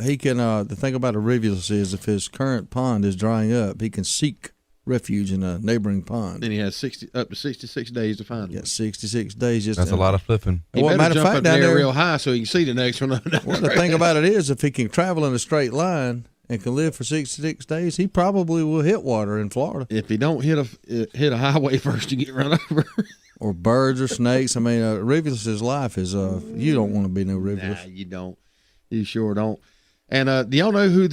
He can. The thing about a rivulus is, if his current pond is drying up, he can seek refuge in a neighboring pond. And he has up to 66 days to find them. Yeah, 66 days. That's a lot of flipping. He better jump up there real high so he can see the next one. Well, the thing about it is, if he can travel in a straight line and can live for 66 days, he probably will hit water in Florida. If he don't hit a highway first, you get run over. Or birds or snakes. I mean, rivulus's life is you don't want to be no rivulus. Nah, you don't. You sure don't. And do y'all know who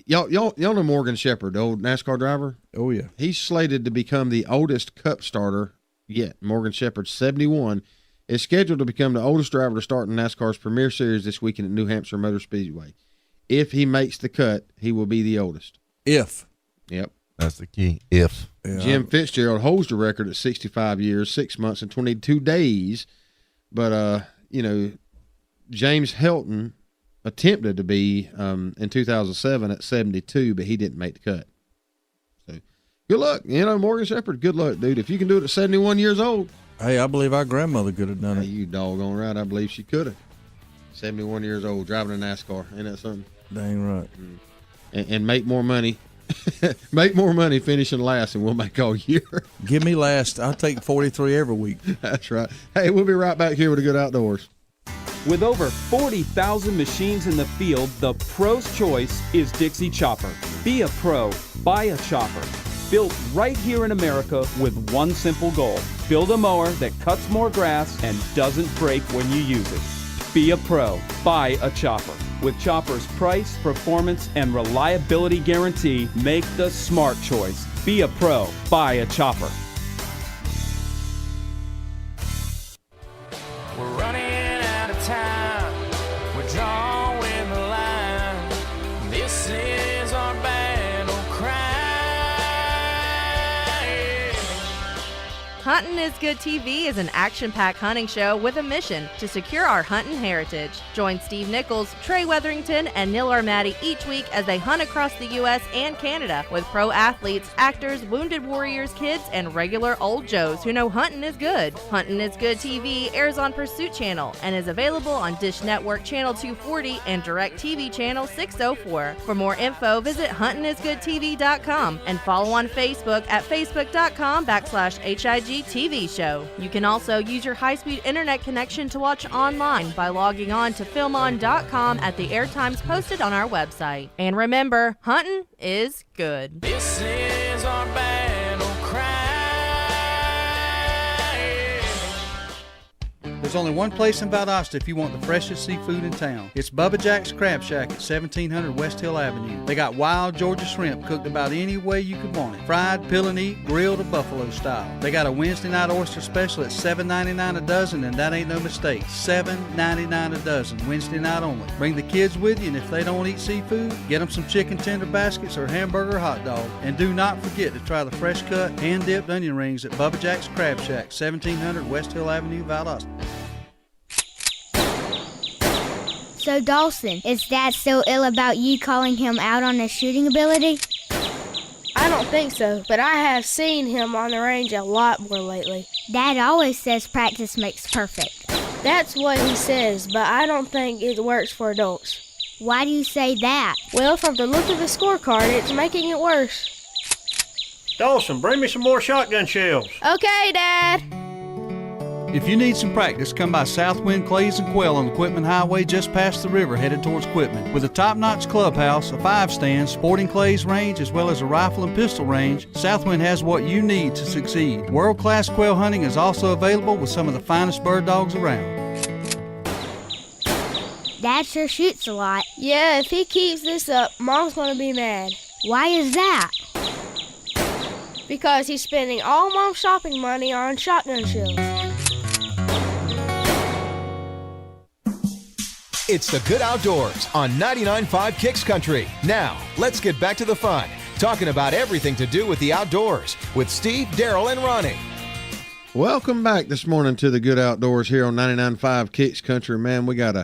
y'all know Morgan Shepherd, the old NASCAR driver? Oh yeah. He's slated to become the oldest Cup starter yet. Morgan Shepherd, 71, is scheduled to become the oldest driver to start in NASCAR's Premier Series this weekend at New Hampshire Motor Speedway. If he makes the cut, he will be the oldest. If. Yep. That's the key. If. Yeah. Jim Fitzgerald holds the record at 65 years, 6 months, and 22 days. But, James Helton attempted to be in 2007 at 72, but he didn't make the cut. So good luck. Morgan Shepherd, good luck, dude. If you can do it at 71 years old. Hey, I believe our grandmother could have done it. You doggone right. I believe she could have. 71 years old, driving a NASCAR. Ain't that something? Dang right. And make more money. Make more money finishing last, and we'll make all year. Give me last. I'll take 43 every week. That's right. Hey, we'll be right back here with the Good Outdoors. With over 40,000 machines in the field, the pro's choice is Dixie Chopper. Be a pro, buy a chopper. Built right here in America with one simple goal. Build a mower that cuts more grass and doesn't break when you use it. Be a pro, buy a chopper. With Chopper's price, performance, and reliability guarantee, make the smart choice. Be a pro, buy a chopper. We're running out of time. We're drawing the line. This is our battle cry. Huntin' is Good TV is an action-packed hunting show with a mission to secure our hunting heritage. Join Steve Nichols, Trey Weatherington, and Neil Armati each week as they hunt across the U.S. and Canada with pro athletes, actors, wounded warriors, kids, and regular old Joes who know hunting is good. Huntin' is Good TV airs on Pursuit Channel and is available on Dish Network Channel 240 and DirecTV Channel 604. For more info, visit huntingisgoodtv.com and follow on Facebook at facebook.com/HIG TV show. You can also use your high-speed internet connection to watch online by logging on to filmon.com at the airtimes posted on our website. And remember, hunting is good. This is our battle cry. There's only one place in Valdosta if you want the freshest seafood in town. It's Bubba Jack's Crab Shack at 1700 West Hill Avenue. They got wild Georgia shrimp cooked about any way you could want it. Fried, peel and eat, grilled, or buffalo style. They got a Wednesday night oyster special at $7.99 a dozen, and that ain't no mistake. $7.99 a dozen, Wednesday night only. Bring the kids with you, and if they don't eat seafood, get them some chicken tender baskets or hamburger hot dog. And do not forget to try the fresh cut, hand-dipped onion rings at Bubba Jack's Crab Shack, 1700 West Hill Avenue, Valdosta. So, Dawson, is Dad still ill about you calling him out on his shooting ability? I don't think so, but I have seen him on the range a lot more lately. Dad always says practice makes perfect. That's what he says, but I don't think it works for adults. Why do you say that? Well, from the look of the scorecard, it's making it worse. Dawson, bring me some more shotgun shells. Okay, Dad. If you need some practice, come by Southwind Clays and Quail on the Quitman Highway just past the river headed towards Quitman. With a top-notch clubhouse, a 5-stand, sporting clays range, as well as a rifle and pistol range, Southwind has what you need to succeed. World-class quail hunting is also available with some of the finest bird dogs around. Dad sure shoots a lot. Yeah, if he keeps this up, Mom's gonna be mad. Why is that? Because he's spending all Mom's shopping money on shotgun shells. It's the Good Outdoors on 99.5 Kicks Country. Now, let's get back to the fun, talking about everything to do with the outdoors with Steve, Darrell, and Ronnie. Welcome back this morning to the Good Outdoors here on 99.5 Kicks Country. Man, we got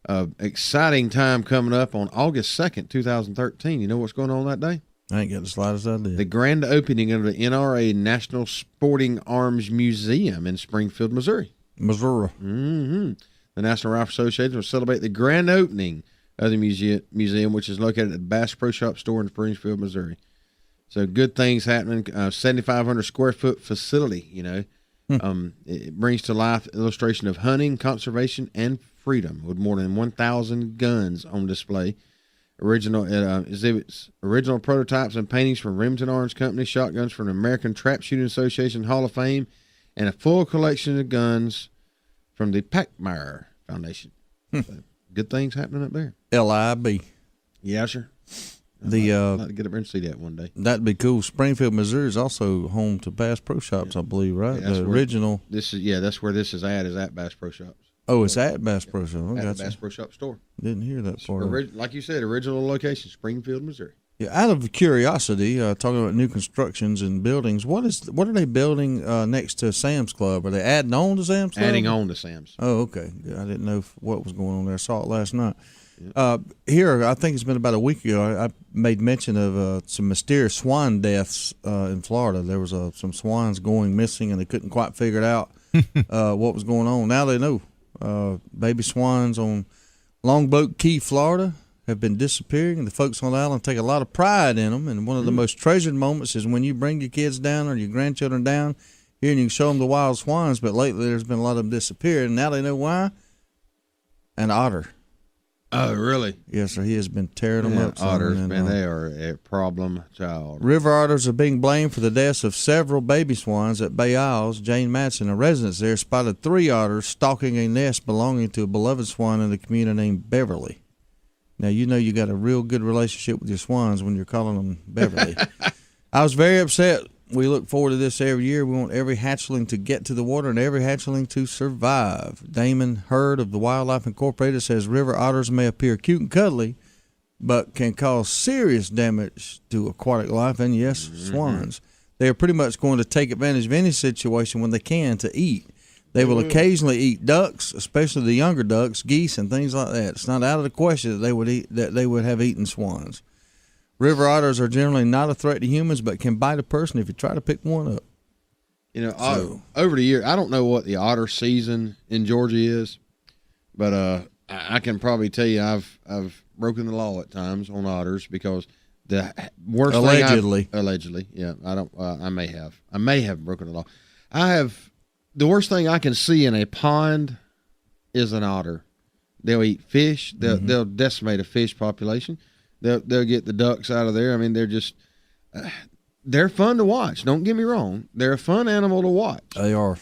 a exciting time coming up on August 2nd, 2013. You know what's going on that day? I ain't got the slightest idea. The grand opening of the NRA National Sporting Arms Museum in Springfield, Missouri. Missouri. Mm-hmm. The National Rifle Association will celebrate the grand opening of the museum, which is located at the Bass Pro Shop store in Springfield, Missouri. So good things happening. 7,500 square foot facility, you know. It brings to life illustration of hunting, conservation, and freedom with more than 1,000 guns on display. Exhibits original prototypes and paintings from Remington Arms Company, shotguns from the American Trap Shooting Association Hall of Fame, and a full collection of guns from the Packmeyer Foundation. So, good things happening up there. LIB. Yeah, sure. I'd like to get up there and see that one day. That'd be cool. Springfield, Missouri is also home to Bass Pro Shops, I believe, right? Yeah, the original. That's where this is at Bass Pro Shops. Oh, it's at Bass Pro Shop. At the Bass Pro Shop store. Didn't hear that part. Like you said, original location, Springfield, Missouri. Yeah, out of curiosity, talking about new constructions and buildings, what are they building next to Sam's Club? Are they adding on to Sam's Club? Adding on to Sam's. Oh, okay. I didn't know what was going on there. I saw it last night. Here, I think it's been about a week ago, I made mention of some mysterious swan deaths in Florida. There was some swans going missing, and they couldn't quite figure out what was going on. Now they know. Baby swans on Longboat Key, Florida, have been disappearing. The folks on the island take a lot of pride in them, and one of the most treasured moments is when you bring your kids down or your grandchildren down here and you can show them the wild swans, but lately there's been a lot of them disappearing, and now they know why. An otter. Oh, really? Yes, sir. He has been tearing them up. Otters, man, they are a problem child. River otters are being blamed for the deaths of several baby swans at Bay Isles. Jane Matson, a resident there, spotted 3 otters stalking a nest belonging to a beloved swan in the community named Beverly. Now, you know you got a real good relationship with your swans when you're calling them Beverly. I was very upset. We look forward to this every year. We want every hatchling to get to the water and every hatchling to survive. Damon Hurd of the Wildlife Incorporated says river otters may appear cute and cuddly, but can cause serious damage to aquatic life and, yes, swans. They are pretty much going to take advantage of any situation when they can to eat. They will occasionally eat ducks, especially the younger ducks, geese, and things like that. It's not out of the question that they would have eaten swans. River otters are generally not a threat to humans, but can bite a person if you try to pick one up. You know, over the year, I don't know what the otter season in Georgia is, but I can probably tell you I've broken the law at times on otters because the worst allegedly, yeah, I may have broken the law. The worst thing I can see in a pond is an otter. They'll eat fish. They'll decimate a fish population. They'll get the ducks out of there. I mean, they're just they're fun to watch. Don't get me wrong; they're a fun animal to watch. They are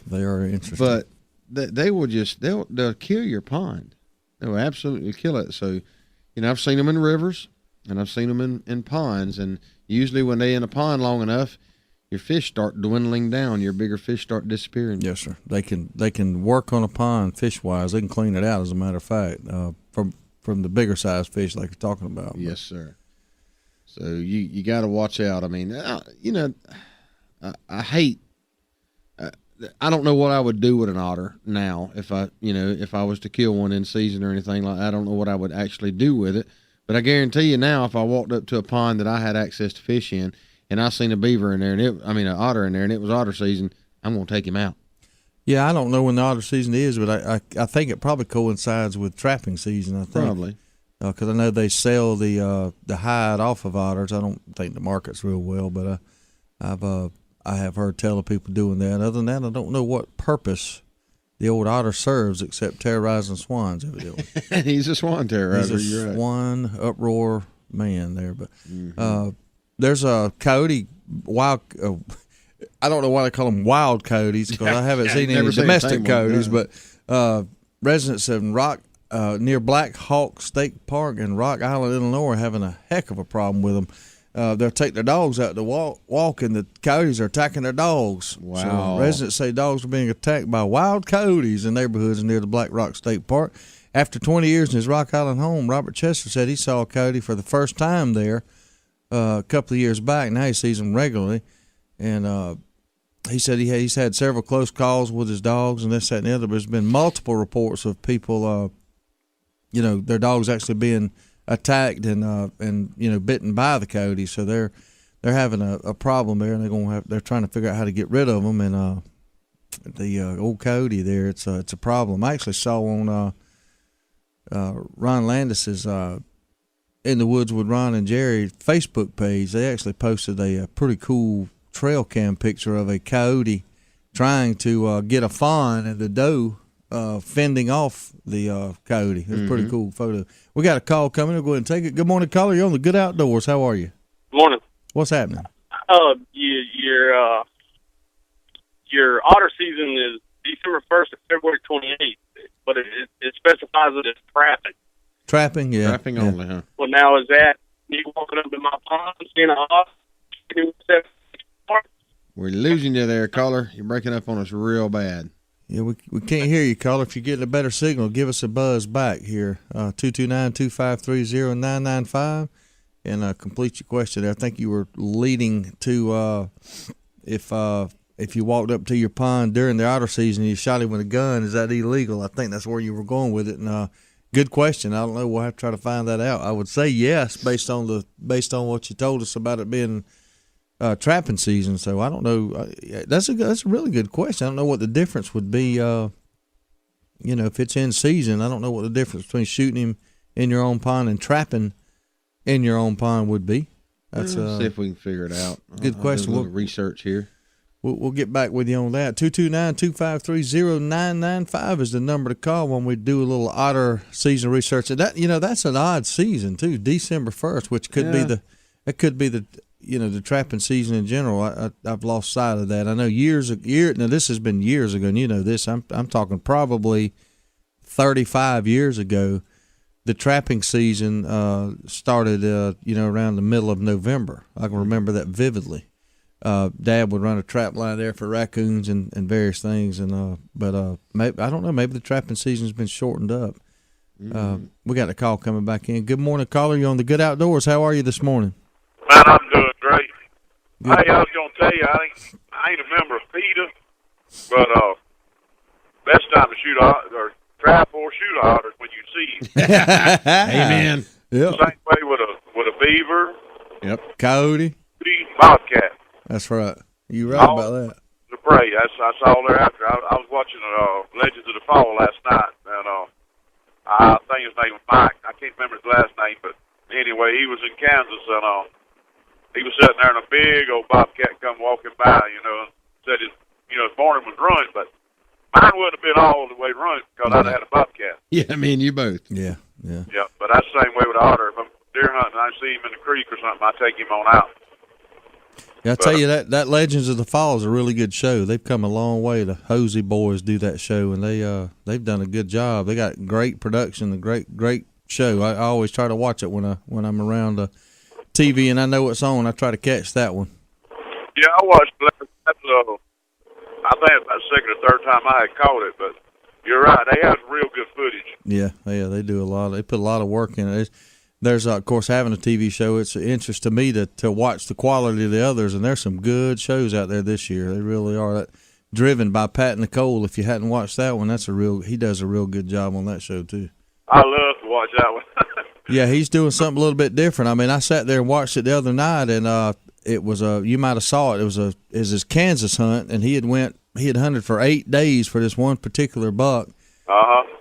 interesting. But they will they'll kill your pond. They will absolutely kill it. So, you know, I've seen them in rivers and I've seen them in ponds. And usually, when they're in a pond long enough, your fish start dwindling down. Your bigger fish start disappearing. Yes, sir. They can work on a pond fish wise. They can clean it out. As a matter of fact, from the bigger size fish like you're talking about. Yes, sir. So you got to watch out. I mean, you know, I hate. I don't know what I would do with an otter now if I was to kill one in season or anything like that. I don't know what I would actually do with it. But I guarantee you now, if I walked up to a pond that I had access to fish in, and I seen a beaver in there, an otter in there, and it was otter season, I'm gonna take him out. Yeah, I don't know when the otter season is, but I think it probably coincides with trapping season. I think probably because I know they sell the hide off of otters. I don't think the market's real well, but I have heard tell of people doing that. Other than that, I don't know what purpose the old otter serves except terrorizing swans, evidently. He's a swan terrorizer. He's a You're swan uproar man there. But there's a coyote wild. I don't know why they call them wild coyotes because I haven't seen any domestic coyotes. But residents of Rock near Black Hawk State Park in Rock Island, Illinois, are having a heck of a problem with them. They'll take their dogs out to walk, and the coyotes are attacking their dogs. Wow. So residents say dogs are being attacked by wild coyotes in neighborhoods near the Black Rock State Park. After 20 years in his Rock Island home, Robert Chester said he saw a coyote for the first time there a couple of years back. Now he sees them regularly. And he said he's had several close calls with his dogs and this, that, and the other. But there's been multiple reports of people, their dogs actually being attacked and bitten by the coyotes. So they're having a problem there, and they're trying to figure out how to get rid of them. And the old coyote there, it's a problem. I actually saw on Ron Landis's In the Woods with Ron and Jerry Facebook page, they actually posted a pretty cool trail cam picture of a coyote trying to get a fawn and the doe fending off the coyote. It's a pretty cool photo. We got a call coming. We'll go ahead and take it. Good morning, caller. You're on the Good Outdoors. How are you? Morning. What's happening? Your otter season is December 1st to February 28th, but it specifies it as trapping. Trapping, yeah. Trapping only, huh? Well, now is that me walking up in my pond, seeing an otter? We're losing you there, caller. You're breaking up on us real bad. Yeah, we can't hear you, caller. If you're getting a better signal, give us a buzz back here, 229-253-0995, and complete your question there. I think you were leading to if you walked up to your pond during the otter season and you shot him with a gun, is that illegal? I think that's where you were going with it. And good question. I don't know. We'll have to try to find that out. I would say yes, based on what you told us about it being trapping season. So I don't know. That's a really good question. I don't know what the difference would be. If it's in season, I don't know what the difference between shooting him in your own pond and trapping in your own pond would be. That's see if we can figure it out. Good question. We'll research here. We'll get back with you on that. 229-253-0995 is the number to call when we do a little otter season research. And that's an odd season too. December 1st, which could be the the trapping season in general. I've lost sight of that. I know now this has been years ago, and you know this. I'm talking probably 35 years ago. The trapping season started around the middle of November. I can remember that vividly. Dad would run a trap line there for raccoons and various things, but maybe, I don't know. Maybe the trapping season's been shortened up. We got a call coming back in. Good morning, caller. You're on the Good Outdoors. How are you this morning? Man, I'm doing great. Hey, I was going to tell you, I ain't a member of PETA, but best time to shoot or trap or shoot otters when you see him. Amen. Yep. Same way with a beaver. Yep. Coyote. Bobcat. That's right. You right about that. The prey. I saw there after. I was watching Legends of the Fall last night, and I think his name was Mike. I can't remember his last name, but anyway, he was in Kansas, and he was sitting there, and a big old bobcat come walking by, and said his morning was ruined, but mine wouldn't have been all the way ruined because I'd had a bobcat. Yeah, me and you both. Yeah. Yeah, but that's the same way with otter. If I'm deer hunting, I see him in the creek or something, I take him on out. Yeah, I tell you that Legends of the Fall is a really good show. They've come a long way. The Hosey boys do that show, and they've done a good job. They got great production, a great show. I always try to watch it when I'm around the TV and I know what's on. I try to catch that one. Yeah, I watched that. I think it's about the second or third time I had caught it, but you're right. They have real good footage. Yeah, they do a lot. They put a lot of work in it. There's, of course, having a TV show, it's an interest to me to watch the quality of the others, and there's some good shows out there this year. They really are. That Driven by Pat Nicole, if you hadn't watched that one, he does a real good job on that show, too. I love to watch that one. Yeah, he's doing something a little bit different. I mean, I sat there and watched it the other night, and it was you might have saw it. It was his Kansas hunt, and he had hunted for 8 days for this one particular buck.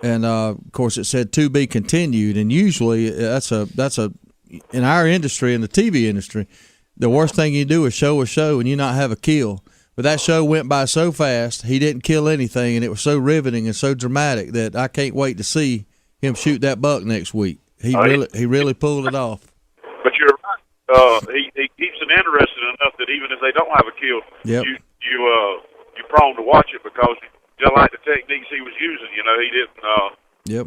And of course, it said to be continued. And usually, that's a in our industry, in the TV industry, the worst thing you do is show a show and you not have a kill. But that show went by so fast. He didn't kill anything, and it was so riveting and so dramatic that I can't wait to see him shoot that buck next week. He really pulled it off. But you're right. He keeps it interesting enough that even if they don't have a kill, Yep. you're prone to watch it because you like the techniques he was using. You know, he didn't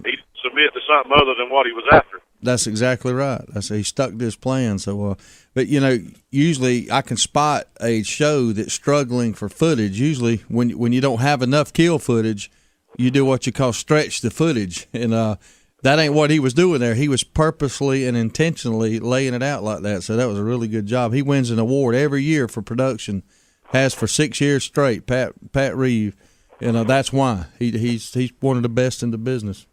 he didn't submit to something other than what he was after. That's exactly right. He stuck to his plan. So, but you know, usually I can spot a show that's struggling for footage. Usually, when you don't have enough kill footage, you do what you call stretch the footage, and that ain't what he was doing there. He was purposely and intentionally laying it out like that. So that was a really good job. He wins an award every year for production. Has for 6 years straight. Pat Reeve, that's why he's one of the best in the business.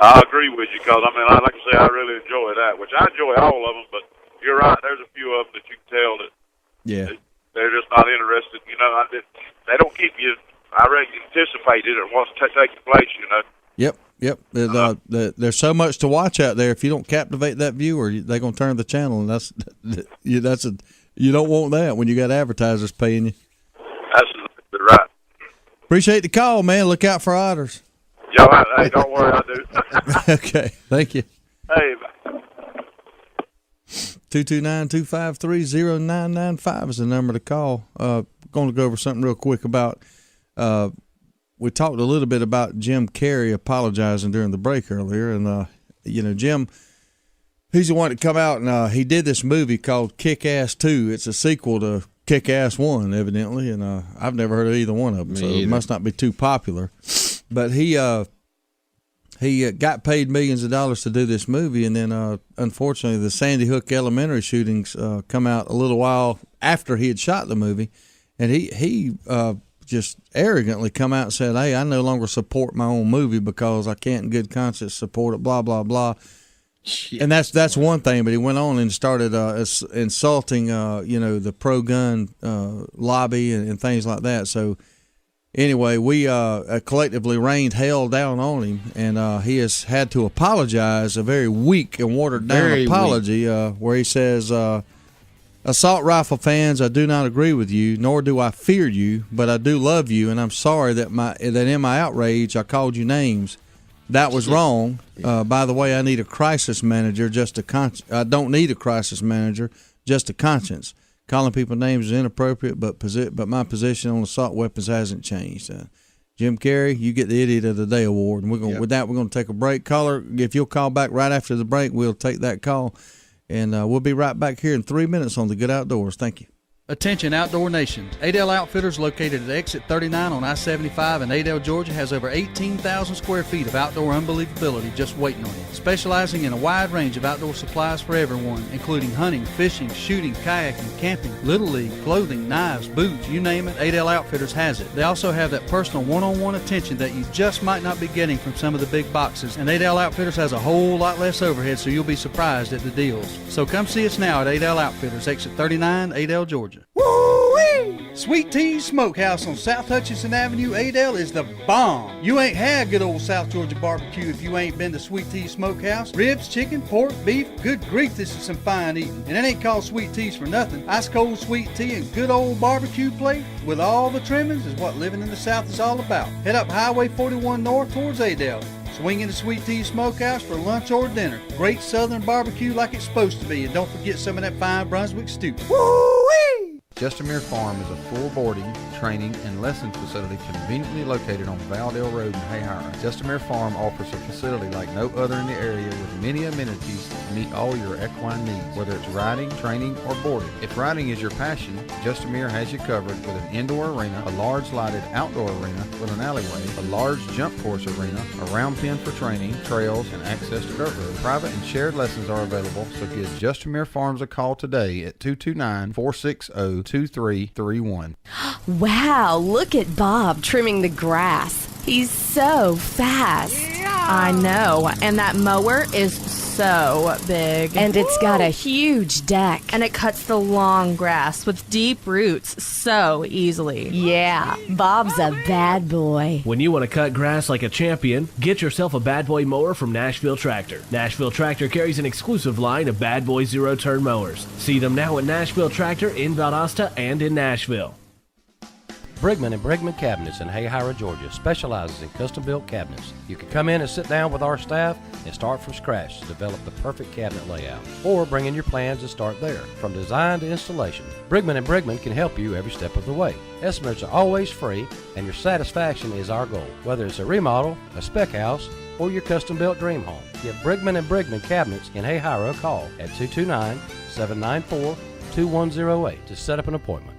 I agree with you because, I mean, like I say, I really enjoy that, which I enjoy all of them, but you're right, there's a few of them that you can tell that they're just not interested. You know, they don't keep you, I reckon, anticipated or what's taking place, you know. Yep. There's so much to watch out there. If you don't captivate that viewer, they're going to turn the channel, and you don't want that when you got advertisers paying you. That's exactly right. Appreciate the call, man. Look out for otters. Yo, hey, don't worry, I do. Okay, thank you. Hey, 229-253-0995 is the number to call. Going to go over something real quick about. We talked a little bit about Jim Carrey apologizing during the break earlier, and Jim, he's the one that come out and he did this movie called Kick-Ass 2. It's a sequel to Kick-Ass 1, evidently, and I've never heard of either one of them, so it must not be too popular. But he got paid millions of dollars to do this movie, and then unfortunately the Sandy Hook Elementary shootings come out a little while after he had shot the movie, and he just arrogantly come out and said, "Hey, I no longer support my own movie because I can't in good conscience support it." Blah blah blah. Shit. And that's one thing, but he went on and started insulting the pro gun lobby and things like that. So. Anyway, we collectively rained hell down on him, and he has had to apologize, a very weak and watered-down apology, where he says, "Assault rifle fans, I do not agree with you, nor do I fear you, but I do love you, and I'm sorry that in my outrage I called you names. That was wrong. By the way, I need a crisis manager, I don't need a crisis manager, just a conscience. Calling people names is inappropriate, but my position on assault weapons hasn't changed." Jim Carrey, you get the Idiot of the Day award, and with that we're going to take a break. Caller, if you'll call back right after the break, we'll take that call, and we'll be right back here in 3 minutes on the Good Outdoors. Thank you. Attention Outdoor Nation. Adel Outfitters, located at exit 39 on I-75 in Adel, Georgia, has over 18,000 square feet of outdoor unbelievability just waiting on you. Specializing in a wide range of outdoor supplies for everyone, including hunting, fishing, shooting, kayaking, camping, little league, clothing, knives, boots, you name it, Adel Outfitters has it. They also have that personal one-on-one attention that you just might not be getting from some of the big boxes, and Adel Outfitters has a whole lot less overhead, so you'll be surprised at the deals. So come see us now at Adel Outfitters, exit 39, Adel, Georgia. Woo-wee! Sweet Tea's Smokehouse on South Hutchinson Avenue, Adel, is the bomb. You ain't had good old South Georgia barbecue if you ain't been to Sweet Tea's Smokehouse. Ribs, chicken, pork, beef, good grief, this is some fine eating. And it ain't called Sweet Tea's for nothing. Ice cold sweet tea and good old barbecue plate with all the trimmings is what living in the South is all about. Head up Highway 41 north towards Adel. Swing into Sweet Tea's Smokehouse for lunch or dinner. Great southern barbecue like it's supposed to be, and don't forget some of that fine Brunswick stew. Woo-wee! Justamere Farm is a full boarding, training, and lesson facility conveniently located on Valdale Road in Hayhire. Justamere Farm offers a facility like no other in the area with many amenities to meet all your equine needs, whether it's riding, training, or boarding. If riding is your passion, Justamere has you covered with an indoor arena, a large lighted outdoor arena with an alleyway, a large jump course arena, a round pen for training, trails, and access to dirt roads. Private and shared lessons are available, so give Justamere Farms a call today at 229-460-2331. Wow, look at Bob trimming the grass. He's so fast. Yeah. I know, and that mower is so big. And it's got a huge deck. And it cuts the long grass with deep roots so easily. Yeah, Bob's a bad boy. When you want to cut grass like a champion, get yourself a Bad Boy mower from Nashville Tractor. Nashville Tractor carries an exclusive line of Bad Boy zero-turn mowers. See them now at Nashville Tractor in Valdosta and in Nashville. Brigman and Brigman Cabinets in Hayhira, Georgia specializes in custom-built cabinets. You can come in and sit down with our staff and start from scratch to develop the perfect cabinet layout, or bring in your plans and start there. From design to installation, Brigman and Brigman can help you every step of the way. Estimates are always free, and your satisfaction is our goal. Whether it's a remodel, a spec house, or your custom-built dream home, give Brigman and Brigman Cabinets in Hayhira a call at 229-794-2108 to set up an appointment.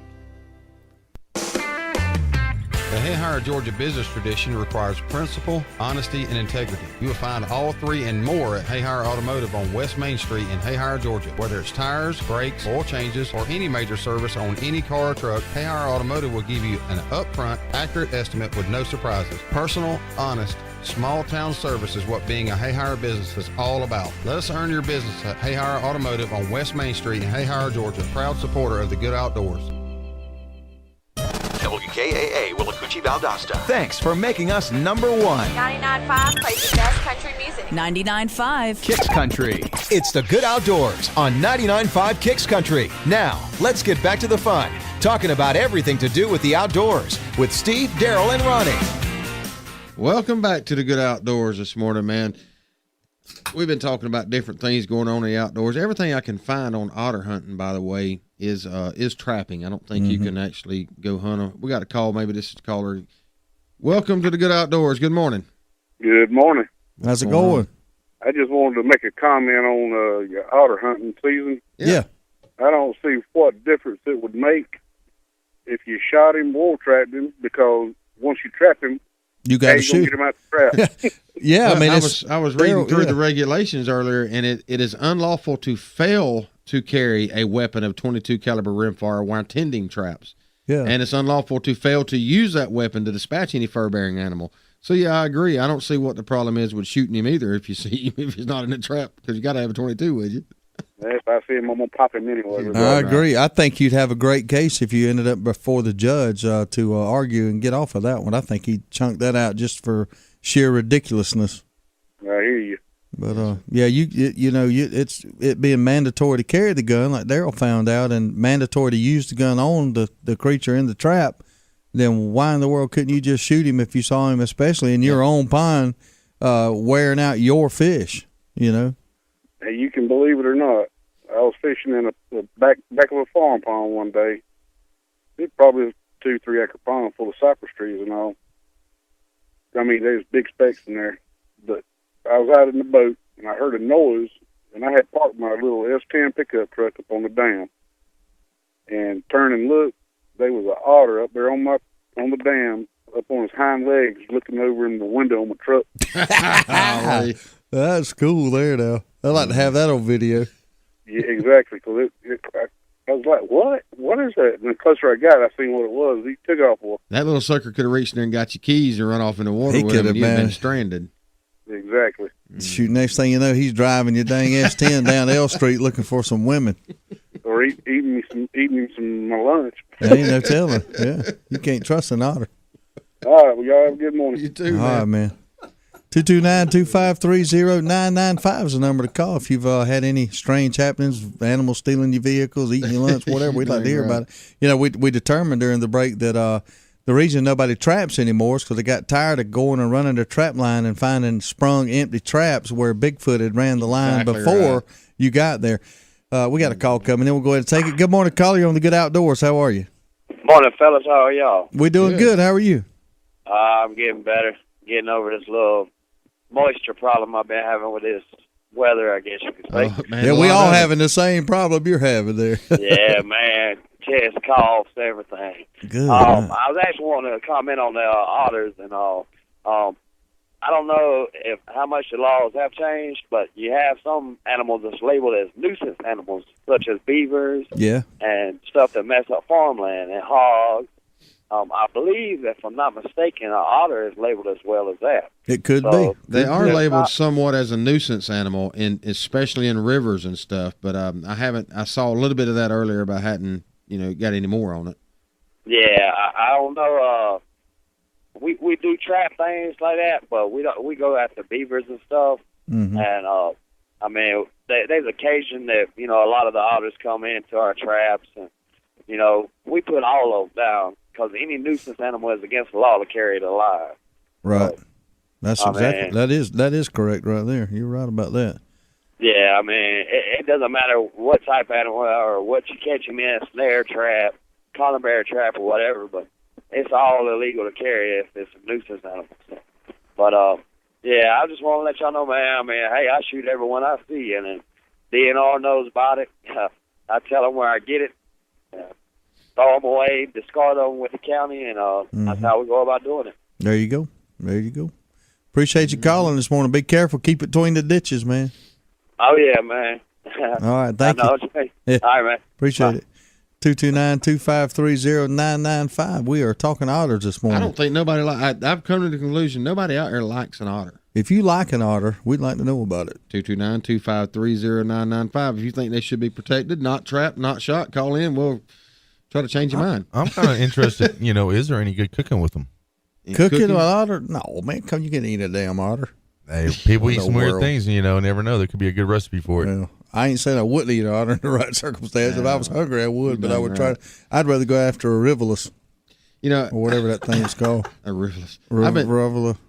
The Hayhire, Georgia business tradition requires principle, honesty, and integrity. You will find all three and more at Hayhire Automotive on West Main Street in Hayhire, Georgia. Whether it's tires, brakes, oil changes, or any major service on any car or truck, Hayhire Automotive will give you an upfront, accurate estimate with no surprises. Personal, honest, small town service is what being a Hayhire business is all about. Let us earn your business at Hayhire Automotive on West Main Street in Hayhire, Georgia. Proud supporter of the Good Outdoors. WKAA Willacoochee, Valdosta. Thanks for making us number one. 99.5 plays the best country music. 99.5 Kicks Country. It's the Good Outdoors on 99.5 Kicks Country. Now, let's get back to the fun. Talking about everything to do with the outdoors with Steve, Darrell, and Ronnie. Welcome back to the Good Outdoors this morning, man. We've been talking about different things going on in the outdoors. Everything I can find on otter hunting, by the way, is trapping. I don't think you can actually go hunt them. We got a call. Maybe this is the caller. Welcome to the Good Outdoors. Good morning. Good morning. How's it going? I just wanted to make a comment on your otter hunting season. Yeah. I don't see what difference it would make if you shot him or trapped him, because once you trap him, you got to shoot get him out the trap. Yeah, Well, I mean, I was reading through the regulations earlier, and it is unlawful to fail to carry a weapon of .22 caliber rimfire while tending traps. Yeah. And it's unlawful to fail to use that weapon to dispatch any fur-bearing animal. So, yeah, I agree. I don't see what the problem is with shooting him either if you see him, if he's not in a trap, because you got to have a .22 with you. If I see him, I'm going to pop him anyway. I agree. I think you'd have a great case if you ended up before the judge to argue and get off of that one. I think he'd chunk that out just for sheer ridiculousness. I hear you. But yeah, it's being mandatory to carry the gun, like Darrell found out, and mandatory to use the gun on the creature in the trap. Then why in the world couldn't you just shoot him if you saw him, especially in your own pond, wearing out your fish? You know. Hey, you can believe it or not, I was fishing in the back of a farm pond one day. It probably was 2-3 acre pond full of cypress trees and all. I mean, there's big specks in there. But I was out in the boat, and I heard a noise, and I had parked my little S10 pickup truck up on the dam. And turned and looked, there was an otter up there on the dam, up on his hind legs, looking over in the window on my truck. That's cool there now. I'd like to have that on video. Yeah, exactly. Because I was like, what? What is that? And the closer I got, I seen what it was. He took off. Well, that little sucker could have reached in there and got your keys and run off in the water He with could him, and have, you'd been man. stranded. Exactly. Shoot, next thing you know, he's driving your dang S10 down L Street looking for some women. Or eating some my lunch. There ain't no telling. Yeah, you can't trust an otter. All right, well, y'all have a good morning. You too, All right, man. 229-253-0995 is the number to call if you've had any strange happenings, animals stealing your vehicles, eating your lunch, whatever. We'd like to hear about it. You know, we determined during the break that the reason nobody traps anymore is because they got tired of going and running their trap line and finding sprung empty traps where Bigfoot had ran the line before you got there. We got a call coming in. We'll go ahead and take it. Good morning, caller. You're on the Good Outdoors. How are you? Morning, fellas. How are y'all? We're doing good. How are you? I'm getting better. Getting over this little moisture problem I've been having with this weather, I guess you could say. Yeah, we all having the same problem you're having there. Yeah, man. Chest coughs, everything. Good. I was actually wanting to comment on the otters and all. I don't know how much the laws have changed, but you have some animals that's labeled as nuisance animals, such as beavers and stuff that mess up farmland and hogs. I believe, if I'm not mistaken, an otter is labeled as well as that. It could be. They are labeled somewhat as a nuisance animal, especially in rivers and stuff. But I saw a little bit of that earlier, but I hadn't, got any more on it. Yeah, I don't know. We do trap things like that, but we don't. We go after beavers and stuff. Mm-hmm. And I mean, there's occasion that a lot of the otters come into our traps, and we put all of them down. because any nuisance animal is against the law to carry it alive. Right. That's exactly mean, that is correct right there. You're right about that. Yeah, I mean, it doesn't matter what type of animal or what you catch them in, snare trap, columbarium trap, or whatever, but it's all illegal to carry if it's a nuisance animal. But, yeah, I just want to let y'all know, man, I mean, hey, I shoot everyone I see, and then DNR knows about it. I tell them where I get it, throw them away, discard them with the county, and that's how we go about doing it. There you go. There you go. Appreciate you calling this morning. Be careful. Keep it between the ditches, man. Oh, yeah, man. All right. Thank you. Yeah. All right, man. Appreciate it. 229-253-0995. We are talking otters this morning. I don't think nobody I've come to the conclusion nobody out there likes an otter. If you like an otter, we'd like to know about it. 229-253-0995. If you think they should be protected, not trapped, not shot, call in. We'll try to change your mind. I'm kind of interested, is there any good cooking with them? Cooking with otter? No, man. Come, you can eat a damn otter. Hey, people eat some weird things, and never know. There could be a good recipe for it. Well, I ain't saying I wouldn't eat an otter in the right circumstance. If I was hungry, I would, but I would try. I'd rather go after a rivolus, or whatever that thing is called. A rivolus.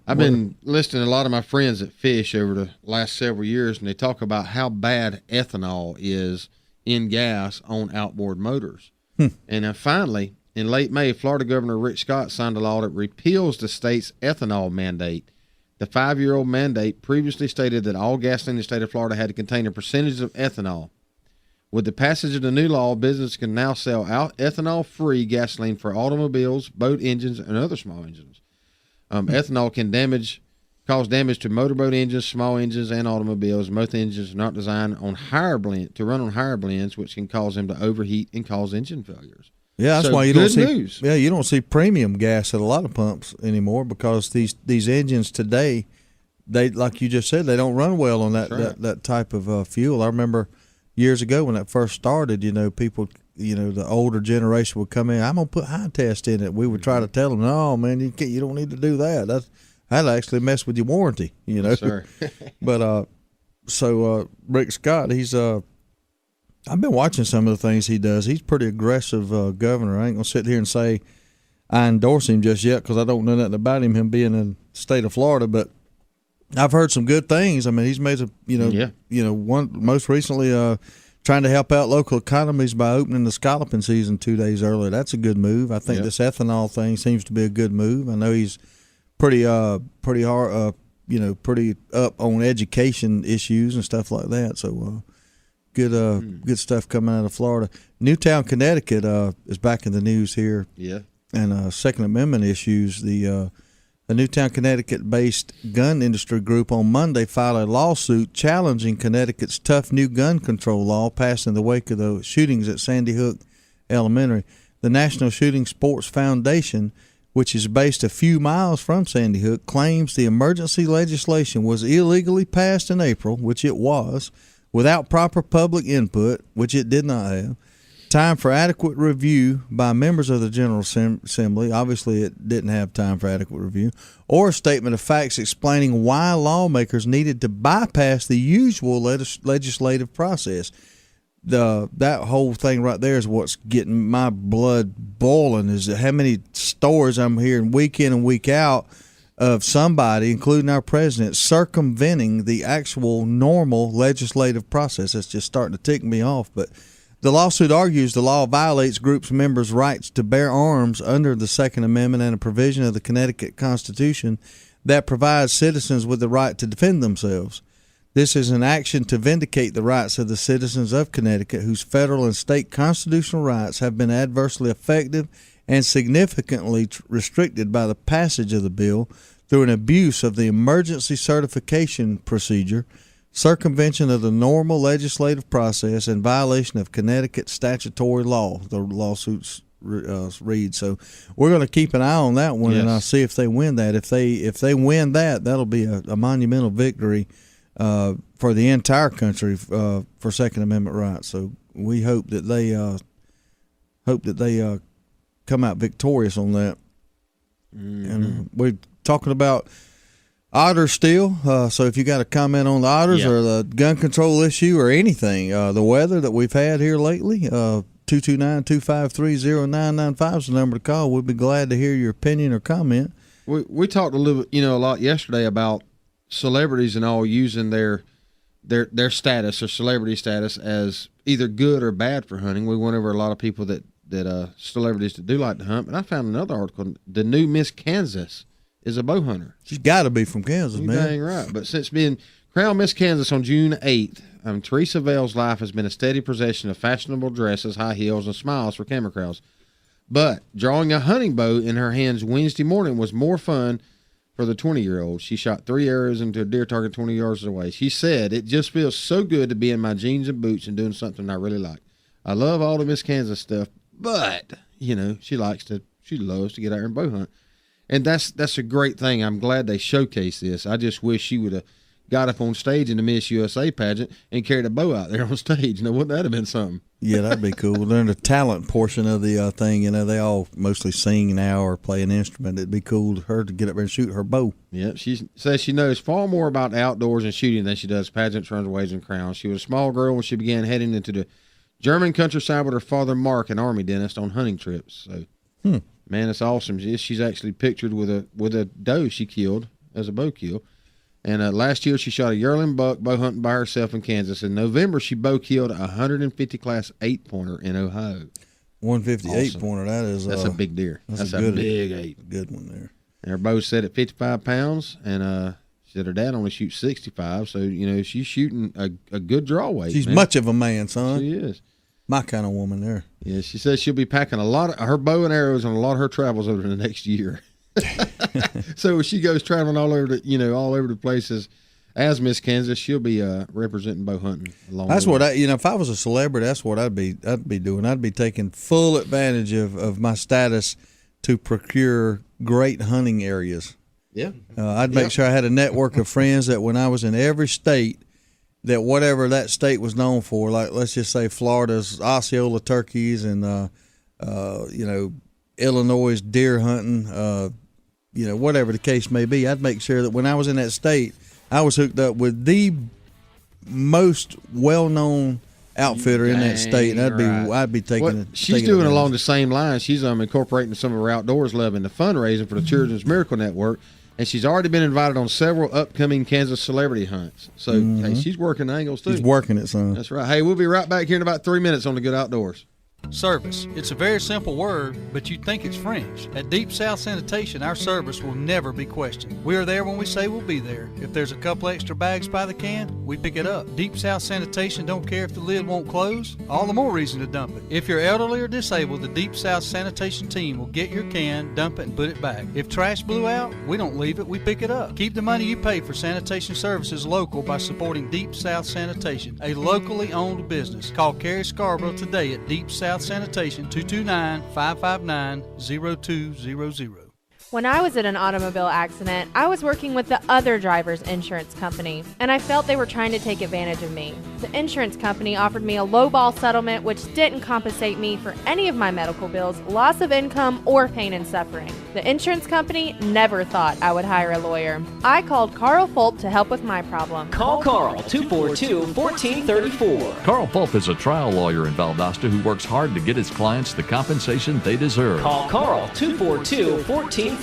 I've been listening to a lot of my friends that fish over the last several years, and they talk about how bad ethanol is in gas on outboard motors. And finally, in late May, Florida Governor Rick Scott signed a law that repeals the state's ethanol mandate. The 5-year-old mandate previously stated that all gasoline in the state of Florida had to contain a percentage of ethanol. With the passage of the new law, businesses can now sell ethanol-free gasoline for automobiles, boat engines, and other small engines. Ethanol can cause damage to motorboat engines, small engines, and automobiles. Most engines are not designed to run on higher blends, which can cause them to overheat and cause engine failures. Yeah, that's why you don't see. Yeah, you don't see premium gas at a lot of pumps anymore because these engines today, they like you just said, they don't run well on that type of fuel. I remember years ago when that first started, people, the older generation would come in. I'm gonna put high test in it. We would try to tell them, no, man, you don't need to do that. That'll actually mess with your warranty. Yes, sir. But so Rick Scott, he's I've been watching some of the things he does. He's pretty aggressive governor. I ain't going to sit here and say I endorse him just yet because I don't know nothing about him being in the state of Florida, but I've heard some good things. I mean, he's made one most recently trying to help out local economies by opening the scalloping season 2 days early. That's a good move. I think this ethanol thing seems to be a good move. I know he's pretty hard, pretty up on education issues and stuff like that. So, good stuff coming out of Florida. Newtown, Connecticut is back in the news here. Yeah. And Second Amendment issues. The Newtown, Connecticut-based gun industry group on Monday filed a lawsuit challenging Connecticut's tough new gun control law passed in the wake of the shootings at Sandy Hook Elementary. The National Shooting Sports Foundation, which is based a few miles from Sandy Hook, claims the emergency legislation was illegally passed in April, which it was, without proper public input, which it did not have, time for adequate review by members of the General Assembly, obviously it didn't have time for adequate review, or a statement of facts explaining why lawmakers needed to bypass the usual legislative process. That whole thing right there is what's getting my blood boiling, is how many stories I'm hearing week in and week out of somebody, including our president, circumventing the actual normal legislative process. That's just starting to tick me off. But the lawsuit argues the law violates groups' members' rights to bear arms under the Second Amendment and a provision of the Connecticut Constitution that provides citizens with the right to defend themselves. This is an action to vindicate the rights of the citizens of Connecticut whose federal and state constitutional rights have been adversely affected and significantly restricted by the passage of the bill through an abuse of the emergency certification procedure, circumvention of the normal legislative process, and violation of Connecticut statutory law, the lawsuits read. So we're going to keep an eye on that one, and I'll see if they win that. If they win that, that'll be a monumental victory for the entire country for Second Amendment rights. So we hope that they come out victorious on that. And we're talking about otters still. So if you got a comment on the otters or the gun control issue or anything, the weather that we've had here lately, 229-253-0995 is the number to call. We'll be glad to hear your opinion or comment. We talked a little bit, a lot yesterday about celebrities and all using their status or celebrity status as either good or bad for hunting. We went over a lot of people that celebrities that do like to hunt, but I found another article. The new Miss Kansas is a bow hunter. She's got to be from Kansas, man. Dang right. But since being crowned Miss Kansas on June 8th, Teresa Vale's life has been a steady possession of fashionable dresses, high heels, and smiles for camera crowds. But drawing a hunting bow in her hands Wednesday morning was more fun for the 20-year-old. She shot 3 arrows into a deer target 20 yards away. She said, "It just feels so good to be in my jeans and boots and doing something I really like. I love all the Miss Kansas stuff, but, she loves to get out there and bow hunt." And that's a great thing. I'm glad they showcase this. I just wish she would have got up on stage in the Miss USA pageant and carried a bow out there on stage. Wouldn't that have been something? Yeah, that'd be cool. During the talent portion of the thing, they all mostly sing now or play an instrument. It'd be cool for her to get up there and shoot her bow. Yeah, she says she knows far more about outdoors and shooting than she does pageants, runways, and crowns. She was a small girl when she began heading into the German countryside with her father, Mark, an army dentist, on hunting trips. So, man, it's awesome. She's actually pictured with a doe she killed as a bow kill. And last year she shot a yearling buck bow hunting by herself in Kansas. In November, she bow killed a 150 class 8-pointer in Ohio. 158 pointer. That's a big deer. That's a big 8. Good one there. And her bow's set at 55 pounds. And she said her dad only shoots 65. So she's shooting a good draw weight. She's much of a man, son. She is. My kind of woman there. Yeah, she says she'll be packing a lot of her bow and arrows on a lot of her travels over the next year. So she goes traveling all over the places as Miss Kansas. She'll be representing bow hunting. That's what if I was a celebrity, that's what I'd be doing. I'd be taking full advantage of my status to procure great hunting areas. Yeah, I'd make sure I had a network of friends that when I was in every state, that whatever that state was known for, like let's just say Florida's Osceola turkeys and Illinois' deer hunting, whatever the case may be, I'd make sure that when I was in that state, I was hooked up with the most well-known outfitter in that state, and I'd be taking it. She's doing along the same line. She's incorporating some of her outdoors love into fundraising for the Children's Miracle Network, and she's already been invited on several upcoming Kansas celebrity hunts. So hey, she's working angles too. She's working it, son. That's right. Hey, we'll be right back here in about 3 minutes on the Good Outdoors. Service. It's a very simple word, but you'd think it's French. At Deep South Sanitation, our service will never be questioned. We are there when we say we'll be there. If there's a couple extra bags by the can, we pick it up. Deep South Sanitation don't care if the lid won't close. All the more reason to dump it. If you're elderly or disabled, the Deep South Sanitation team will get your can, dump it, and put it back. If trash blew out, we don't leave it, we pick it up. Keep the money you pay for sanitation services local by supporting Deep South Sanitation, a locally owned business. Call Carrie Scarborough today at Deep South Sanitation, 229-559-0200. When I was in an automobile accident, I was working with the other driver's insurance company, and I felt they were trying to take advantage of me. The insurance company offered me a lowball settlement which didn't compensate me for any of my medical bills, loss of income, or pain and suffering. The insurance company never thought I would hire a lawyer. I called Carl Fulp to help with my problem. Call Carl, 242-1434. Carl Fulp is a trial lawyer in Valdosta who works hard to get his clients the compensation they deserve. Call Carl, 242-1434.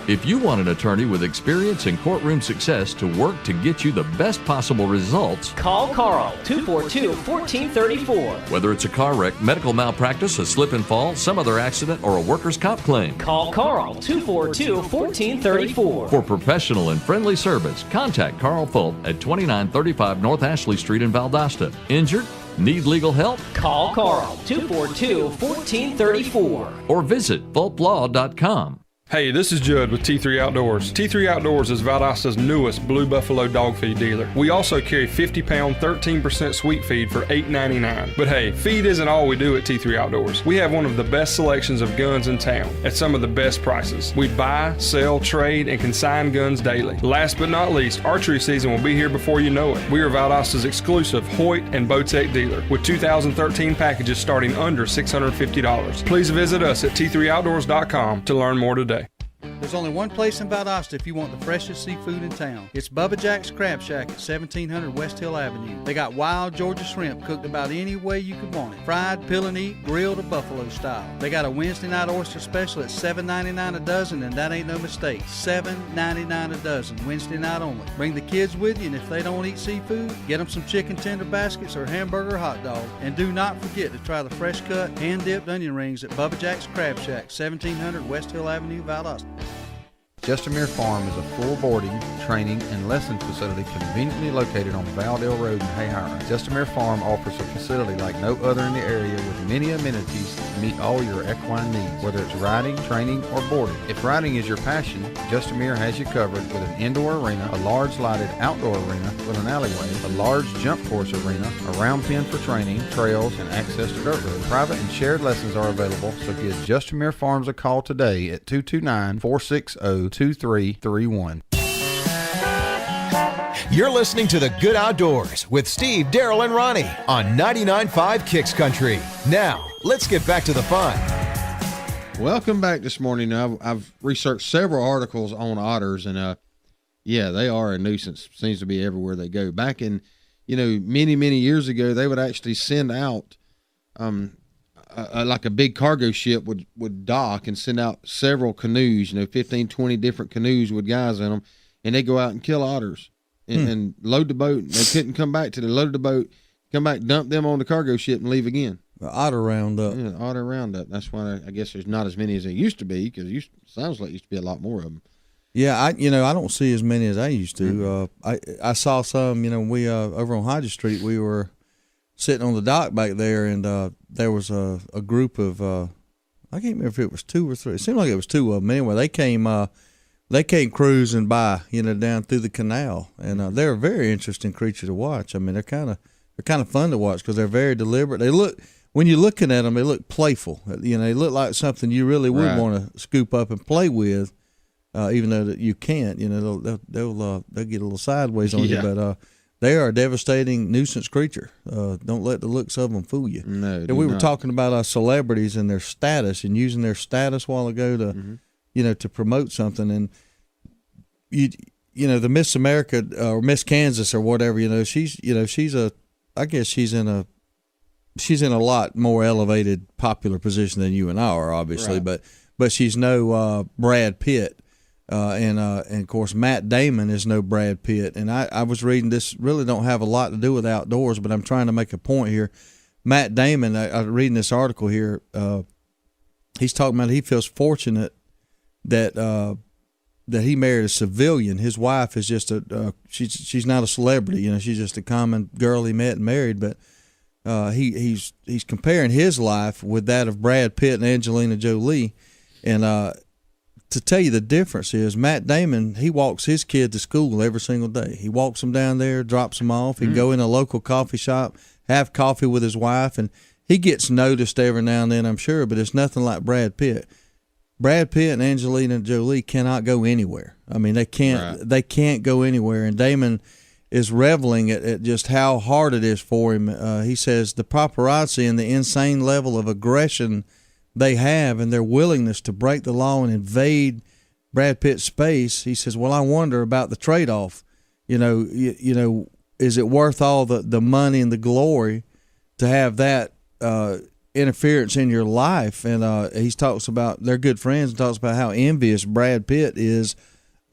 If you want an attorney with experience and courtroom success to work to get you the best possible results, call Carl, 242-1434. Whether it's a car wreck, medical malpractice, a slip and fall, some other accident, or a workers' comp claim, call Carl, 242-1434. For professional and friendly service, contact Carl Fulp at 2935 North Ashley Street in Valdosta. Injured? Need legal help? Call Carl, 242-1434. Or visit fulplaw.com. Hey, this is Judd with T3 Outdoors. T3 Outdoors is Valdosta's newest Blue Buffalo dog feed dealer. We also carry 50-pound, 13% sweet feed for $8.99. But hey, feed isn't all we do at T3 Outdoors. We have one of the best selections of guns in town at some of the best prices. We buy, sell, trade, and consign guns daily. Last but not least, archery season will be here before you know it. We are Valdosta's exclusive Hoyt and Bowtech dealer with 2013 packages starting under $650. Please visit us at T3Outdoors.com to learn more today. The There's only one place in Valdosta if you want the freshest seafood in town. It's Bubba Jack's Crab Shack at 1700 West Hill Avenue. They got wild Georgia shrimp cooked about any way you could want it. Fried, peel and eat, grilled, or buffalo style. They got a Wednesday night oyster special at $7.99 a dozen, and that ain't no mistake. $7.99 a dozen, Wednesday night only. Bring the kids with you, and if they don't eat seafood, get them some chicken tender baskets or hamburger or hot dog. And do not forget to try the fresh cut, hand-dipped onion rings at Bubba Jack's Crab Shack, 1700 West Hill Avenue, Valdosta. Justamere Farm is a full boarding, training, and lesson facility conveniently located on Valdale Road in Hayhire. Justamere Farm offers a facility like no other in the area with many amenities to meet all your equine needs, whether it's riding, training, or boarding. If riding is your passion, Justamere has you covered with an indoor arena, a large lighted outdoor arena with an alleyway, a large jump course arena, a round pen for training, trails, and access to dirt roads. Private and shared lessons are available, so give Justamere Farms a call today at 229-460-2331. You're listening to The Good Outdoors with Steve, Darrell, and Ronnie on 99.5 Kicks Country. Now, let's get back to the fun. Welcome back this morning. I've researched several articles on otters, and yeah, they are a nuisance. Seems to be everywhere they go. Back in, many years ago, they would actually send out like a big cargo ship would dock and send out several canoes, 15, 20 different canoes with guys in them, and they go out and kill otters and load the boat. They couldn't come back till they loaded the boat, come back, dump them on the cargo ship, and leave again. Otter roundup. Yeah, otter roundup. That's why I guess there's not as many as there used to be, because sounds like there used to be a lot more of them. Yeah, I don't see as many as I used to. I saw some. We over on Hodges Street, we were sitting on the dock back there, and there was a group of I can't remember if it was 2 or 3. It seemed like it was 2 of them. Anyway, they came cruising by, down through the canal, and they're a very interesting creature to watch. I mean, they're kind of fun to watch because they're very deliberate. They look, when you're looking at them, they look playful. They look like something you really would want to scoop up and play with, even though that you can't. They'll get a little sideways on you, but they are a devastating nuisance creature. Don't let the looks of them fool you. No, and we were talking about celebrities and their status and using their status a while ago to, to promote something. And the Miss America or Miss Kansas or whatever, I guess she's in a lot more elevated, popular position than you and I are, obviously. Right. But she's no Brad Pitt. And of course, Matt Damon is no Brad Pitt. And I was reading this, really don't have a lot to do with outdoors, but I'm trying to make a point here. Matt Damon, I'm reading this article here. He's talking about he feels fortunate that he married a civilian. His wife is just she's not a celebrity. She's just a common girl he met and married. But he's comparing his life with that of Brad Pitt and Angelina Jolie, and to tell you the difference is Matt Damon, he walks his kid to school every single day. He walks them down there, drops them off. He can go in a local coffee shop, have coffee with his wife, and he gets noticed every now and then, I'm sure, but it's nothing like Brad Pitt. Brad Pitt and Angelina Jolie cannot go anywhere. I mean, they can't go anywhere, and Damon is reveling at just how hard it is for him. He says the paparazzi and the insane level of aggression they have and their willingness to break the law and invade Brad Pitt's space. He says, well, I wonder about the trade-off. Is it worth all the money and the glory to have that interference in your life? And he talks about, they're good friends, and talks about how envious Brad Pitt is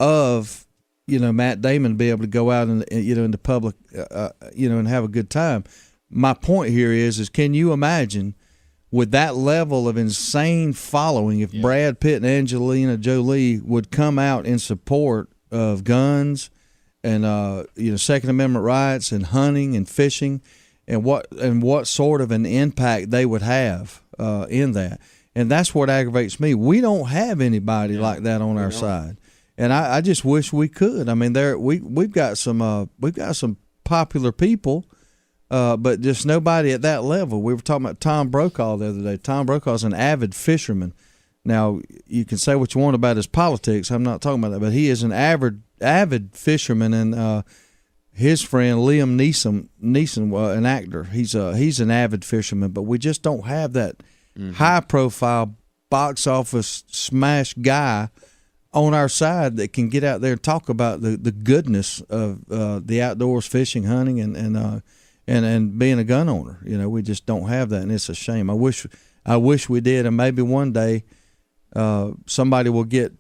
of, Matt Damon be able to go out and, into public, and have a good time. My point here is can you imagine with that level of insane following, if Brad Pitt and Angelina Jolie would come out in support of guns and Second Amendment rights and hunting and fishing, and what sort of an impact they would have in that. And that's what aggravates me. We don't have anybody like that on our side, and I just wish we could. I mean, we've got some popular people. But just nobody at that level. We were talking about Tom Brokaw the other day. Tom Brokaw's an avid fisherman. Now, you can say what you want about his politics. I'm not talking about that. But he is an avid fisherman, and his friend Liam Neeson, an actor, he's an avid fisherman. But we just don't have that high-profile, box office smash guy on our side that can get out there and talk about the goodness of the outdoors, fishing, hunting, and being a gun owner. You know, we just don't have that, and it's a shame. I wish we did, and maybe one day somebody will get,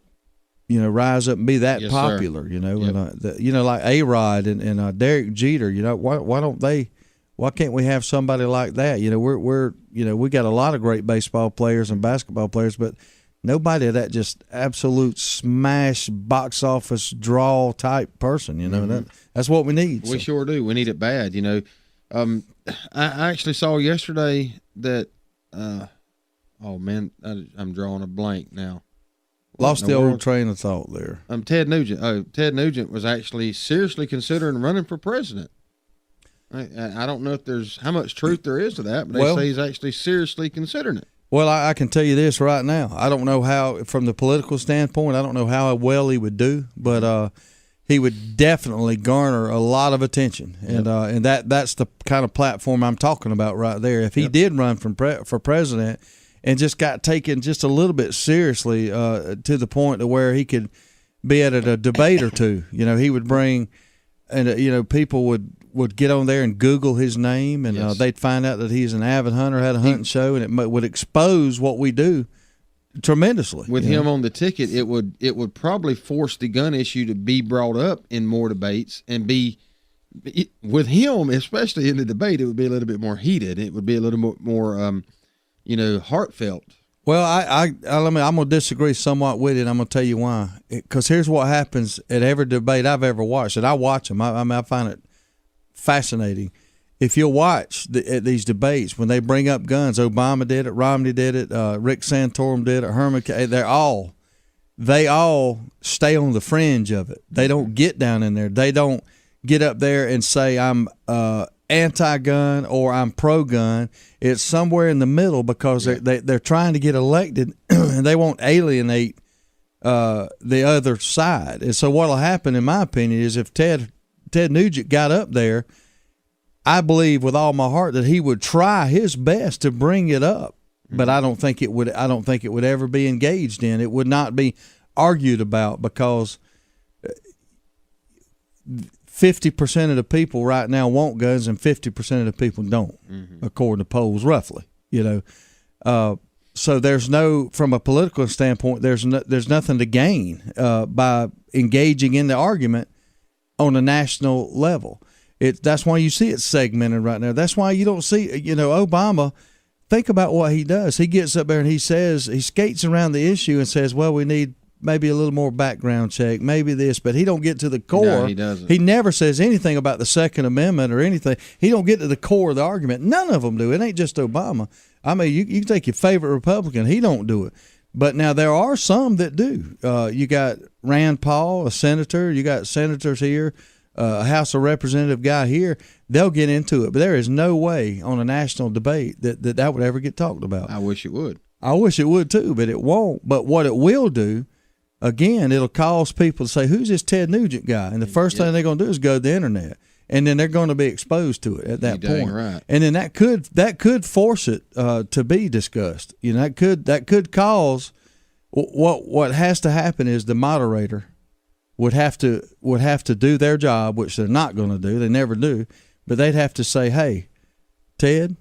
you know, rise up and be that popular. Sir. You know, and you know, like A-Rod and Derek Jeter. You know, why don't they? Why can't we have somebody like that? You know, we're you know, we got a lot of great baseball players and basketball players, but nobody that just absolute smash box office draw type person. You know, that's what we need. We sure do. We need it bad. You know, I actually saw yesterday that. Oh man, I'm drawing a blank now. Lost the old train of thought there. Ted Nugent. Oh, Ted Nugent was actually seriously considering running for president. I don't know if there's how much truth there is to that, but they say he's actually seriously considering it. Well, I can tell you this right now. I don't know how, from the political standpoint, I don't know how well he would do, but he would definitely garner a lot of attention, and that's the kind of platform I'm talking about right there. If he did run for president and just got taken just a little bit seriously to the point to where he could be at a debate or two, you know, he would bring, and you know, people would get on there and Google his name, and they'd find out that he's an avid hunter, had a hunting show, and it would expose what we do tremendously. With him on the ticket, it would probably force the gun issue to be brought up in more debates, and be with him, especially in the debate, it would be a little bit more heated. It would be a little more you know, heartfelt. Well, I'm going to disagree somewhat with it. I'm going to tell you why. Because here's what happens at every debate I've ever watched, and I watch them. I find it fascinating. If you'll watch at these debates, when they bring up guns, Obama did it, Romney did it, Rick Santorum did it, Herman, they all stay on the fringe of it. They don't get down in there. They don't get up there and say, I'm anti-gun or I'm pro-gun. It's somewhere in the middle, because they're trying to get elected and they won't alienate the other side. And so what'll happen, in my opinion, is if Ted Nugent got up there, I believe with all my heart that he would try his best to bring it up, but I don't think it would ever be engaged in. It would not be argued about, because 50% of the people right now want guns and 50% of the people don't, according to polls, roughly. You know, so there's no, from a political standpoint, there's nothing to gain by engaging in the argument on a national level. That's why you see it segmented right now. That's why you don't see, you know, Obama. Think about what he does. He gets up there and he skates around the issue and says, well, we need maybe a little more background check, maybe this, but he don't get to the core. No, he doesn't. He never says anything about the Second Amendment or anything. He don't get to the core of the argument. None of them do. It ain't just Obama. I mean, you can take your favorite Republican. He don't do it. But now there are some that do. You got Rand Paul, a senator. You got senators here, a House of Representative guy here. They'll get into it. But there is no way on a national debate that would ever get talked about. I wish it would. I wish it would too, but it won't. But what it will do, again, it'll cause people to say, who's this Ted Nugent guy? And the first thing they're going to do is go to the internet. And then they're going to be exposed to it at that point. Right. And then that could force it to be discussed. You know, that could cause what has to happen is the moderator would have to do their job, which they're not going to do. They never do. But they'd have to say, hey, Ted,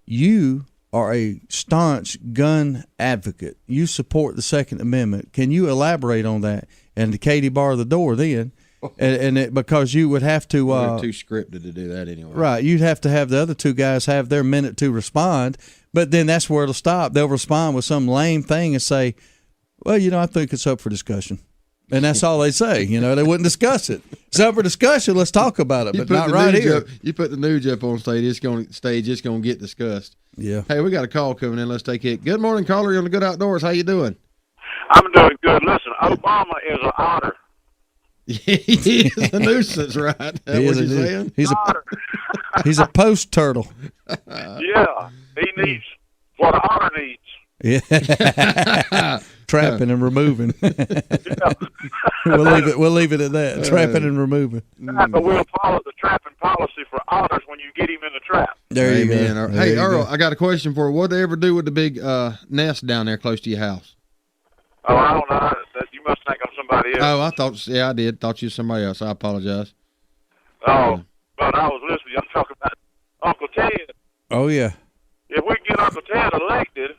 you are a staunch gun advocate. You support the Second Amendment. Can you elaborate on that? And Katie bar the door then. Because you would have to we're too scripted to do that anyway. Right. You'd have to have the other two guys have their minute to respond, but then that's where it'll stop. They'll respond with some lame thing and say, well, you know, I think it's up for discussion. And that's all they say. You know, they wouldn't discuss it. It's up for discussion. Let's talk about it, but not right here. You put the news up on stage, it's going to get discussed. Yeah. Hey, we got a call coming in. Let's take it. Good morning, caller. You're on the Good Outdoors. How you doing? I'm doing good. Listen, Obama is an otter. He is a nuisance, right? That's what you're saying? He's a post turtle. Yeah, he needs what an otter needs. Yeah, trapping and removing. We'll leave it at that. Trapping and removing. But we'll follow the trapping policy for otters when you get him in the trap. There you go. Hey, Earl, I got a question for you. What did they ever do with the big nest down there close to your house? Oh, I don't know. You must think I'm somebody else. Oh, I thought, I did. Thought you were somebody else. I apologize. Oh, but I was listening. I'm talking about Uncle Ted. Oh, yeah. If we get Uncle Ted elected,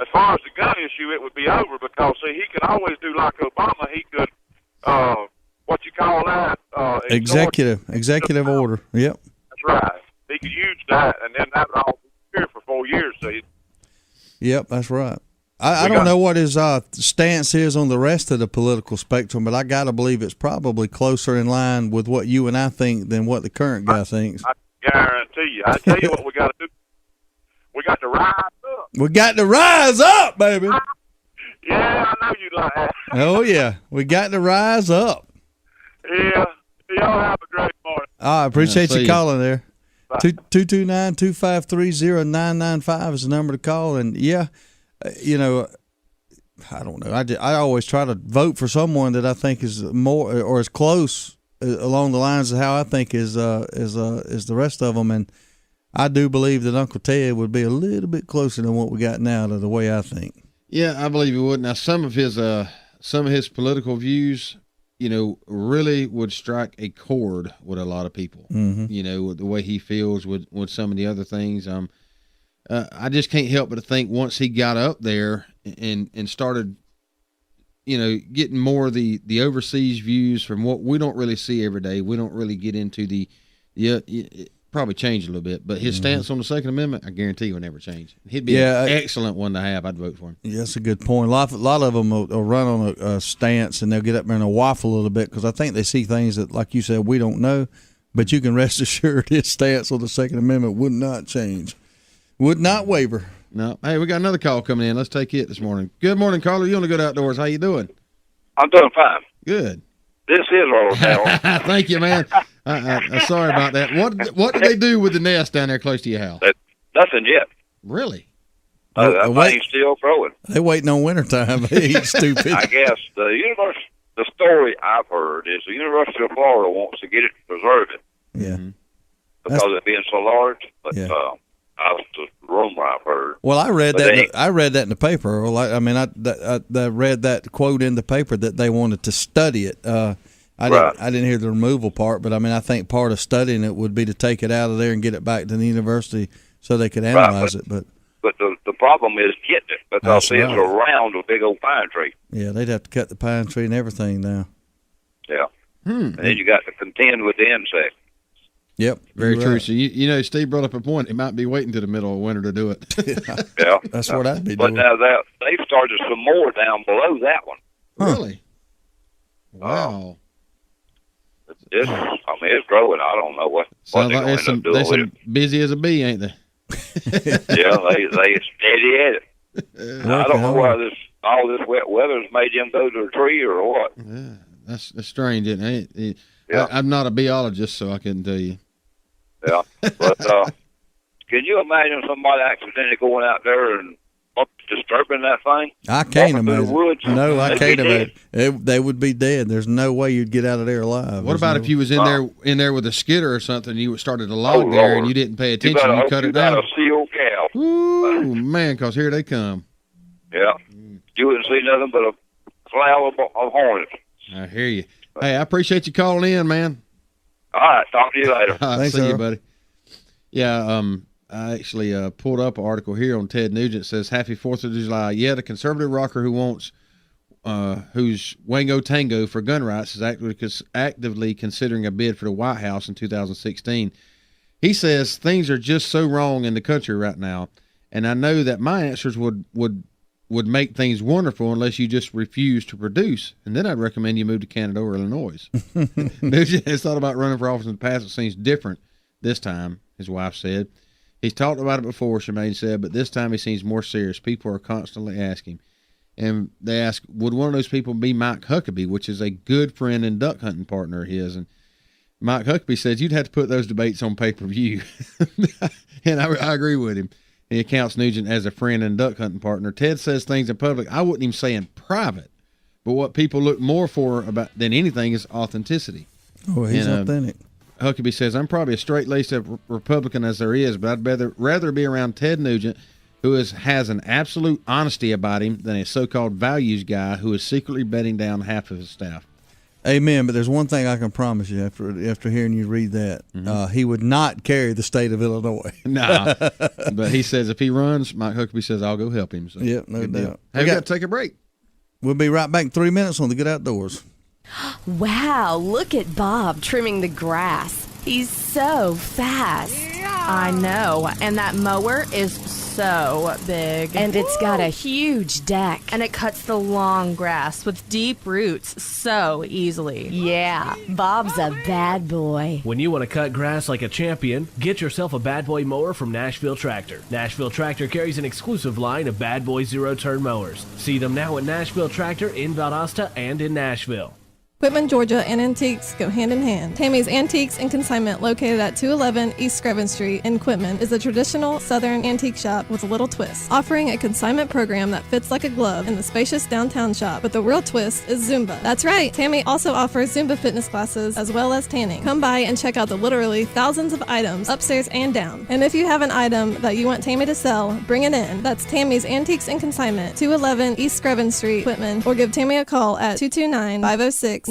as far as the gun issue, it would be over because, see, he could always do like Obama. He could, what you call that? Executive order. Yep. That's right. He could use that, and then that would all be here for 4 years, see. Yep, that's right. I don't know what his stance is on the rest of the political spectrum, but I got to believe it's probably closer in line with what you and I think than what the current guy thinks. I guarantee you. I tell you what we got to do. We got to rise up. We got to rise up, baby. Yeah, I know you like that. Oh, yeah. We got to rise up. Yeah. Y'all have a great morning. I appreciate you calling there. 229-253-0995 is the number to call. And, yeah, you know, I don't know. I always try to vote for someone that I think is more or as close along the lines of how I think is the rest of them. And I do believe that Uncle Ted would be a little bit closer than what we got now to the way I think. Yeah, I believe he would. Now, some of his political views, you know, really would strike a chord with a lot of people. Mm-hmm. You know, with the way he feels with some of the other things. I just can't help but to think once he got up there and started, you know, getting more of the overseas views from what we don't really see every day. We don't really get into it probably changed a little bit, but his stance on the Second Amendment, I guarantee will never change. He'd be an excellent one to have. I'd vote for him. Yeah, that's a good point. A lot of them will run on a stance, and they'll get up there and they'll waffle a little bit because I think they see things that, like you said, we don't know. But you can rest assured his stance on the Second Amendment would not change, would not waver. No. Hey, we got another call coming in. Let's take it this morning. Good morning, caller. You on the Good Outdoors? How you doing? I'm doing fine. Good. This is Earl Darrell. Thank you, man. Sorry about that. What did they do with the nest down there close to your house? Nothing yet. Really? That thing's still growing. They waiting on wintertime. He's stupid. I guess the story I've heard is the University of Florida wants to get it to preserve it. Yeah. Because it being so large. But that's the rumor I've heard. Well, I read that. I read that in the paper. Well, I read that quote in the paper that they wanted to study it. I didn't hear the removal part, but I mean, I think part of studying it would be to take it out of there and get it back to the university so they could analyze it. But the problem is getting it because it's around a big old pine tree. Yeah, they'd have to cut the pine tree and everything now. Yeah. And then you got to contend with the insects. Yep, very true. Right. So you know, Steve brought up a point. He might be waiting to the middle of winter to do it. Yeah, that's what I'd be doing. But now they've started some more down below that one. Really? Wow. It's growing. I don't know what Sounds they're like going to do with it. Busy as a bee, ain't they? Yeah, they steady at it. I don't know why all this wet weather's made them go to a tree or what. Yeah, that's strange, isn't it? I'm not a biologist, so I couldn't tell you. Yeah, but can you imagine somebody accidentally going out there and disturbing that thing? I can't imagine. No, I can't imagine. They would be dead. There's no way you'd get out of there alive. What about if you was in there with a skidder or something, and you started to log there, and you didn't pay attention, you cut it down? You got a seal cow. Ooh, man, because here they come. Yeah, you wouldn't see nothing but a cloud of hornets. I hear you. Hey, I appreciate you calling in, man. All right, talk to you later. Thanks, see you, buddy. Yeah, I actually pulled up an article here on Ted Nugent. It says, Happy 4th of July. Yeah, the conservative rocker who's Wango Tango for gun rights is actively considering a bid for the White House in 2016. He says things are just so wrong in the country right now, and I know that my answers would make things wonderful unless you just refuse to produce. And then I'd recommend you move to Canada or Illinois. Nugent has thought about running for office in the past. It seems different this time, his wife said. He's talked about it before, Shemaine said, but this time he seems more serious. People are constantly asking. And they ask, would one of those people be Mike Huckabee, which is a good friend and duck hunting partner of his? And Mike Huckabee says you'd have to put those debates on pay-per-view. And I agree with him. He accounts Nugent as a friend and duck hunting partner. Ted says things in public I wouldn't even say in private, but what people look more for than anything is authenticity. Oh, he's authentic. Huckabee says, I'm probably as straight-laced a Republican as there is, but I'd rather be around Ted Nugent who has an absolute honesty about him than a so-called values guy who is secretly betting down half of his staff. Amen. But there's one thing I can promise you after hearing you read that. He would not carry the state of Illinois. Nah. But he says if he runs, Mike Huckabee says I'll go help him. So yep, no doubt. Hey, we got to take a break. We'll be right back in 3 minutes on the Good Outdoors. Wow, look at Bob trimming the grass. He's so fast. I know, and that mower is so big. And it's got a huge deck. And it cuts the long grass with deep roots so easily. Yeah, Bob's a bad boy. When you want to cut grass like a champion, get yourself a Bad Boy mower from Nashville Tractor. Nashville Tractor carries an exclusive line of Bad Boy zero-turn mowers. See them now at Nashville Tractor in Valdosta and in Nashville. Quitman, Georgia, and antiques go hand in hand. Tammy's Antiques and Consignment, located at 211 East Screven Street in Quitman, is a traditional Southern antique shop with a little twist, offering a consignment program that fits like a glove in the spacious downtown shop. But the real twist is Zumba. That's right, Tammy also offers Zumba fitness classes as well as tanning. Come by and check out the literally thousands of items upstairs and down. And if you have an item that you want Tammy to sell, bring it in. That's Tammy's Antiques and Consignment, 211 East Screven Street, Quitman, or give Tammy a call at 229-506-9146.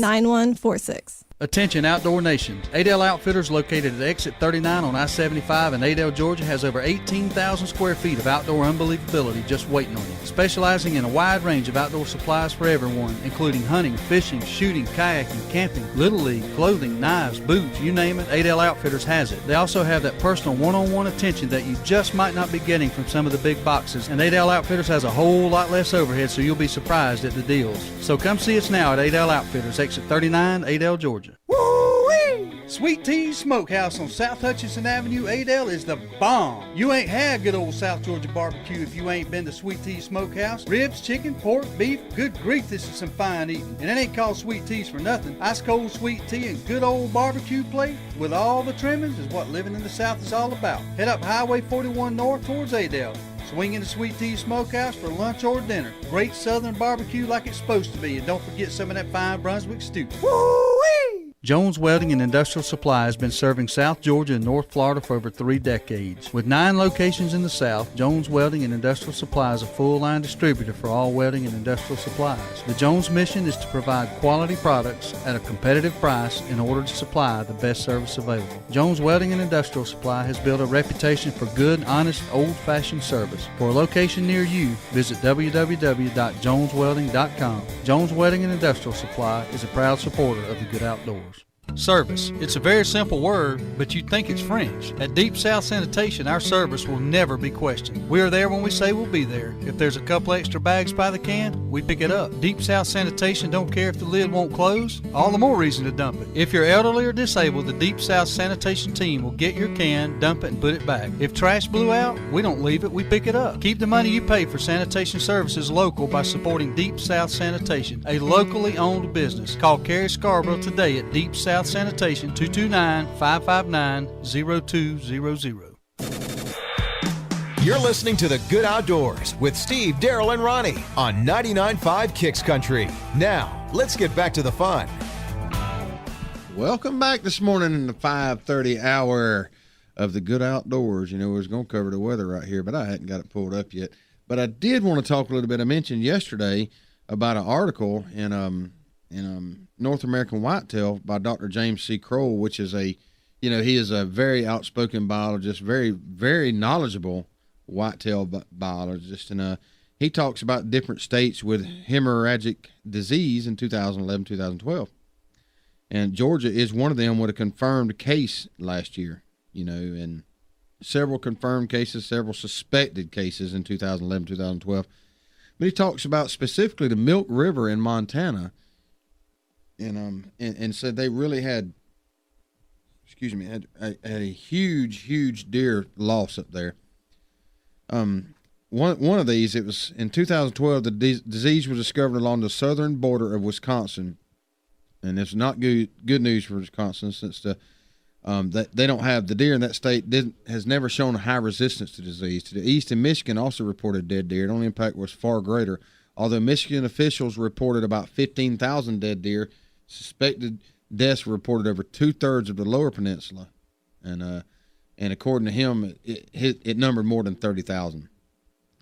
Attention Outdoor Nation. Adel Outfitters, located at exit 39 on I-75 in Adel, Georgia, has over 18,000 square feet of outdoor unbelievability just waiting on you. Specializing in a wide range of outdoor supplies for everyone, including hunting, fishing, shooting, kayaking, camping, Little League, clothing, knives, boots, you name it, Adel Outfitters has it. They also have that personal one-on-one attention that you just might not be getting from some of the big boxes, and Adel Outfitters has a whole lot less overhead, so you'll be surprised at the deals. So come see us now at Adel Outfitters, exit 39, Adel, Georgia. Woo-wee! Sweet Tea Smokehouse on South Hutchinson Avenue, Adel, is the bomb. You ain't had good old South Georgia barbecue if you ain't been to Sweet Tea Smokehouse. Ribs, chicken, pork, beef, good grief, this is some fine eating. And it ain't called Sweet Teas for nothing. Ice cold sweet tea and good old barbecue plate with all the trimmings is what living in the South is all about. Head up Highway 41 north towards Adel. Swing into Sweet Tea Smokehouse for lunch or dinner. Great Southern barbecue like it's supposed to be. And don't forget some of that fine Brunswick stew. Woo-wee! Jones Welding and Industrial Supply has been serving South Georgia and North Florida for over 3 decades. With 9 locations in the South, Jones Welding and Industrial Supply is a full-line distributor for all welding and industrial supplies. The Jones mission is to provide quality products at a competitive price in order to supply the best service available. Jones Welding and Industrial Supply has built a reputation for good, honest, old-fashioned service. For a location near you, visit www.joneswelding.com. Jones Welding and Industrial Supply is a proud supporter of the Good Outdoors. Service. It's a very simple word, but you'd think it's French. At Deep South Sanitation, our service will never be questioned. We are there when we say we'll be there. If there's a couple extra bags by the can, we pick it up. Deep South Sanitation don't care if the lid won't close. All the more reason to dump it. If you're elderly or disabled, the Deep South Sanitation team will get your can, dump it, and put it back. If trash blew out, we don't leave it, we pick it up. Keep the money you pay for sanitation services local by supporting Deep South Sanitation, a locally owned business. Call Carrie Scarborough today at Deep South Sanitation, 229-559-0200. You're listening to The Good Outdoors with Steve, Darrell, and Ronnie on 99.5 Kicks Country. Now, let's get back to the fun. Welcome back this morning in the 5:30 hour of The Good Outdoors. You know, we was going to cover the weather right here, but I hadn't got it pulled up yet. But I did want to talk a little bit. I mentioned yesterday about an article in North American Whitetail by Dr. James C. Kroll, which is he is a very outspoken biologist, very, very knowledgeable whitetail biologist. And he talks about different states with hemorrhagic disease in 2011, 2012. And Georgia is one of them with a confirmed case last year, and several confirmed cases, several suspected cases in 2011, 2012. But he talks about specifically the Milk River in Montana, and said they really had a huge deer loss up there. One of these, it was in 2012, the disease was discovered along the southern border of Wisconsin, and it's not good news for Wisconsin since they don't have the deer in that state has never shown a high resistance to disease. To the east, in Michigan also reported dead deer. The only impact was far greater, although Michigan officials reported about 15,000 dead deer. Suspected deaths were reported over 2/3 of the lower peninsula, and according to him, it numbered more than 30,000.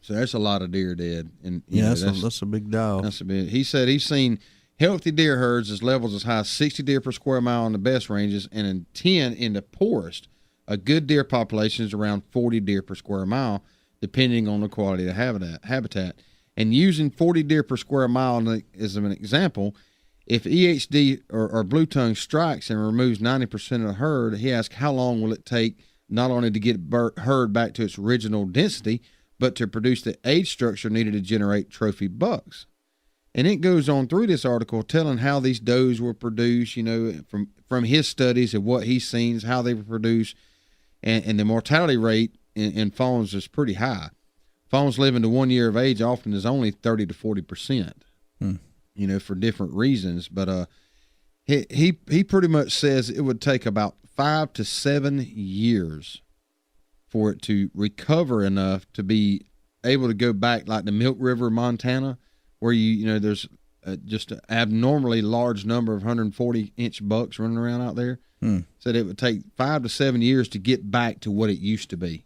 So that's a lot of deer dead. And that's a big dog. That's a big. He said he's seen healthy deer herds as levels as high as 60 deer per square mile in the best ranges, and in 10 in the poorest. A good deer population is around 40 deer per square mile, depending on the quality of the habitat. And using 40 deer per square mile as an example, if EHD or blue tongue strikes and removes 90% of the herd, he asked how long will it take not only to get herd back to its original density, but to produce the age structure needed to generate trophy bucks. And it goes on through this article telling how these does were produced, from his studies of what he's seen, how they were produced, and the mortality rate in fawns is pretty high. Fawns living to 1 year of age often is only 30 to 40%, for different reasons. But he pretty much says it would take about 5 to 7 years for it to recover enough to be able to go back, like the Milk River, Montana, where there's just an abnormally large number of 140-inch bucks running around out there. Said it would take 5 to 7 years to get back to what it used to be.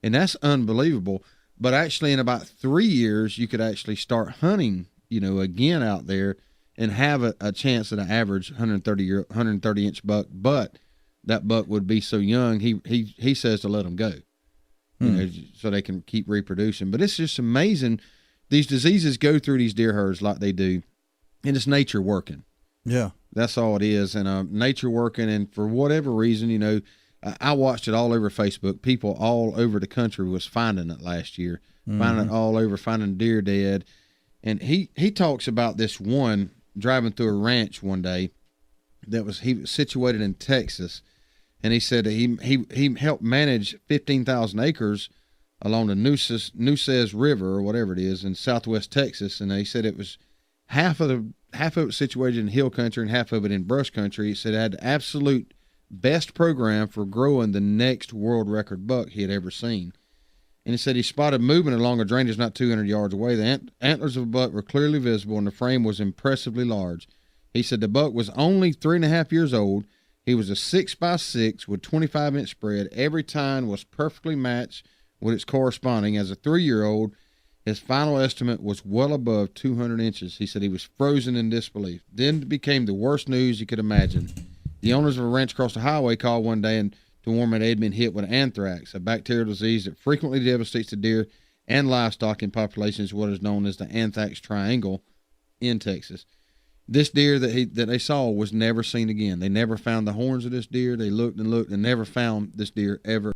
And that's unbelievable. But actually in about 3 years, you could actually start hunting, again out there and have a chance at an average 130-inch buck. But that buck would be so young, he says to let them go, so they can keep reproducing. But it's just amazing. These diseases go through these deer herds like they do, and it's nature working. Yeah. That's all it is. And nature working, and for whatever reason, I watched it all over Facebook. People all over the country was finding it last year, finding it all over, finding deer dead. And he talks about this one driving through a ranch one day he was situated in Texas, and he said that he helped manage 15,000 acres along the Nueces River or whatever it is in southwest Texas, and he said it was half of it situated in hill country and half of it in brush country. He said it had the absolute best program for growing the next world record buck he had ever seen. And he said he spotted movement along a drainage not 200 yards away. The antlers of a buck were clearly visible, and the frame was impressively large. He said the buck was only 3.5 years old. He was a 6x6 with 25-inch spread. Every tine was perfectly matched with its corresponding. As a 3-year-old, his final estimate was well above 200 inches. He said he was frozen in disbelief. Then it became the worst news you could imagine. The owners of a ranch across the highway called one day and to warn me they had been hit with anthrax, a bacterial disease that frequently devastates the deer and livestock in populations, what is known as the anthrax triangle in Texas. This deer that they saw was never seen again. They never found the horns of this deer. They looked and looked and never found this deer ever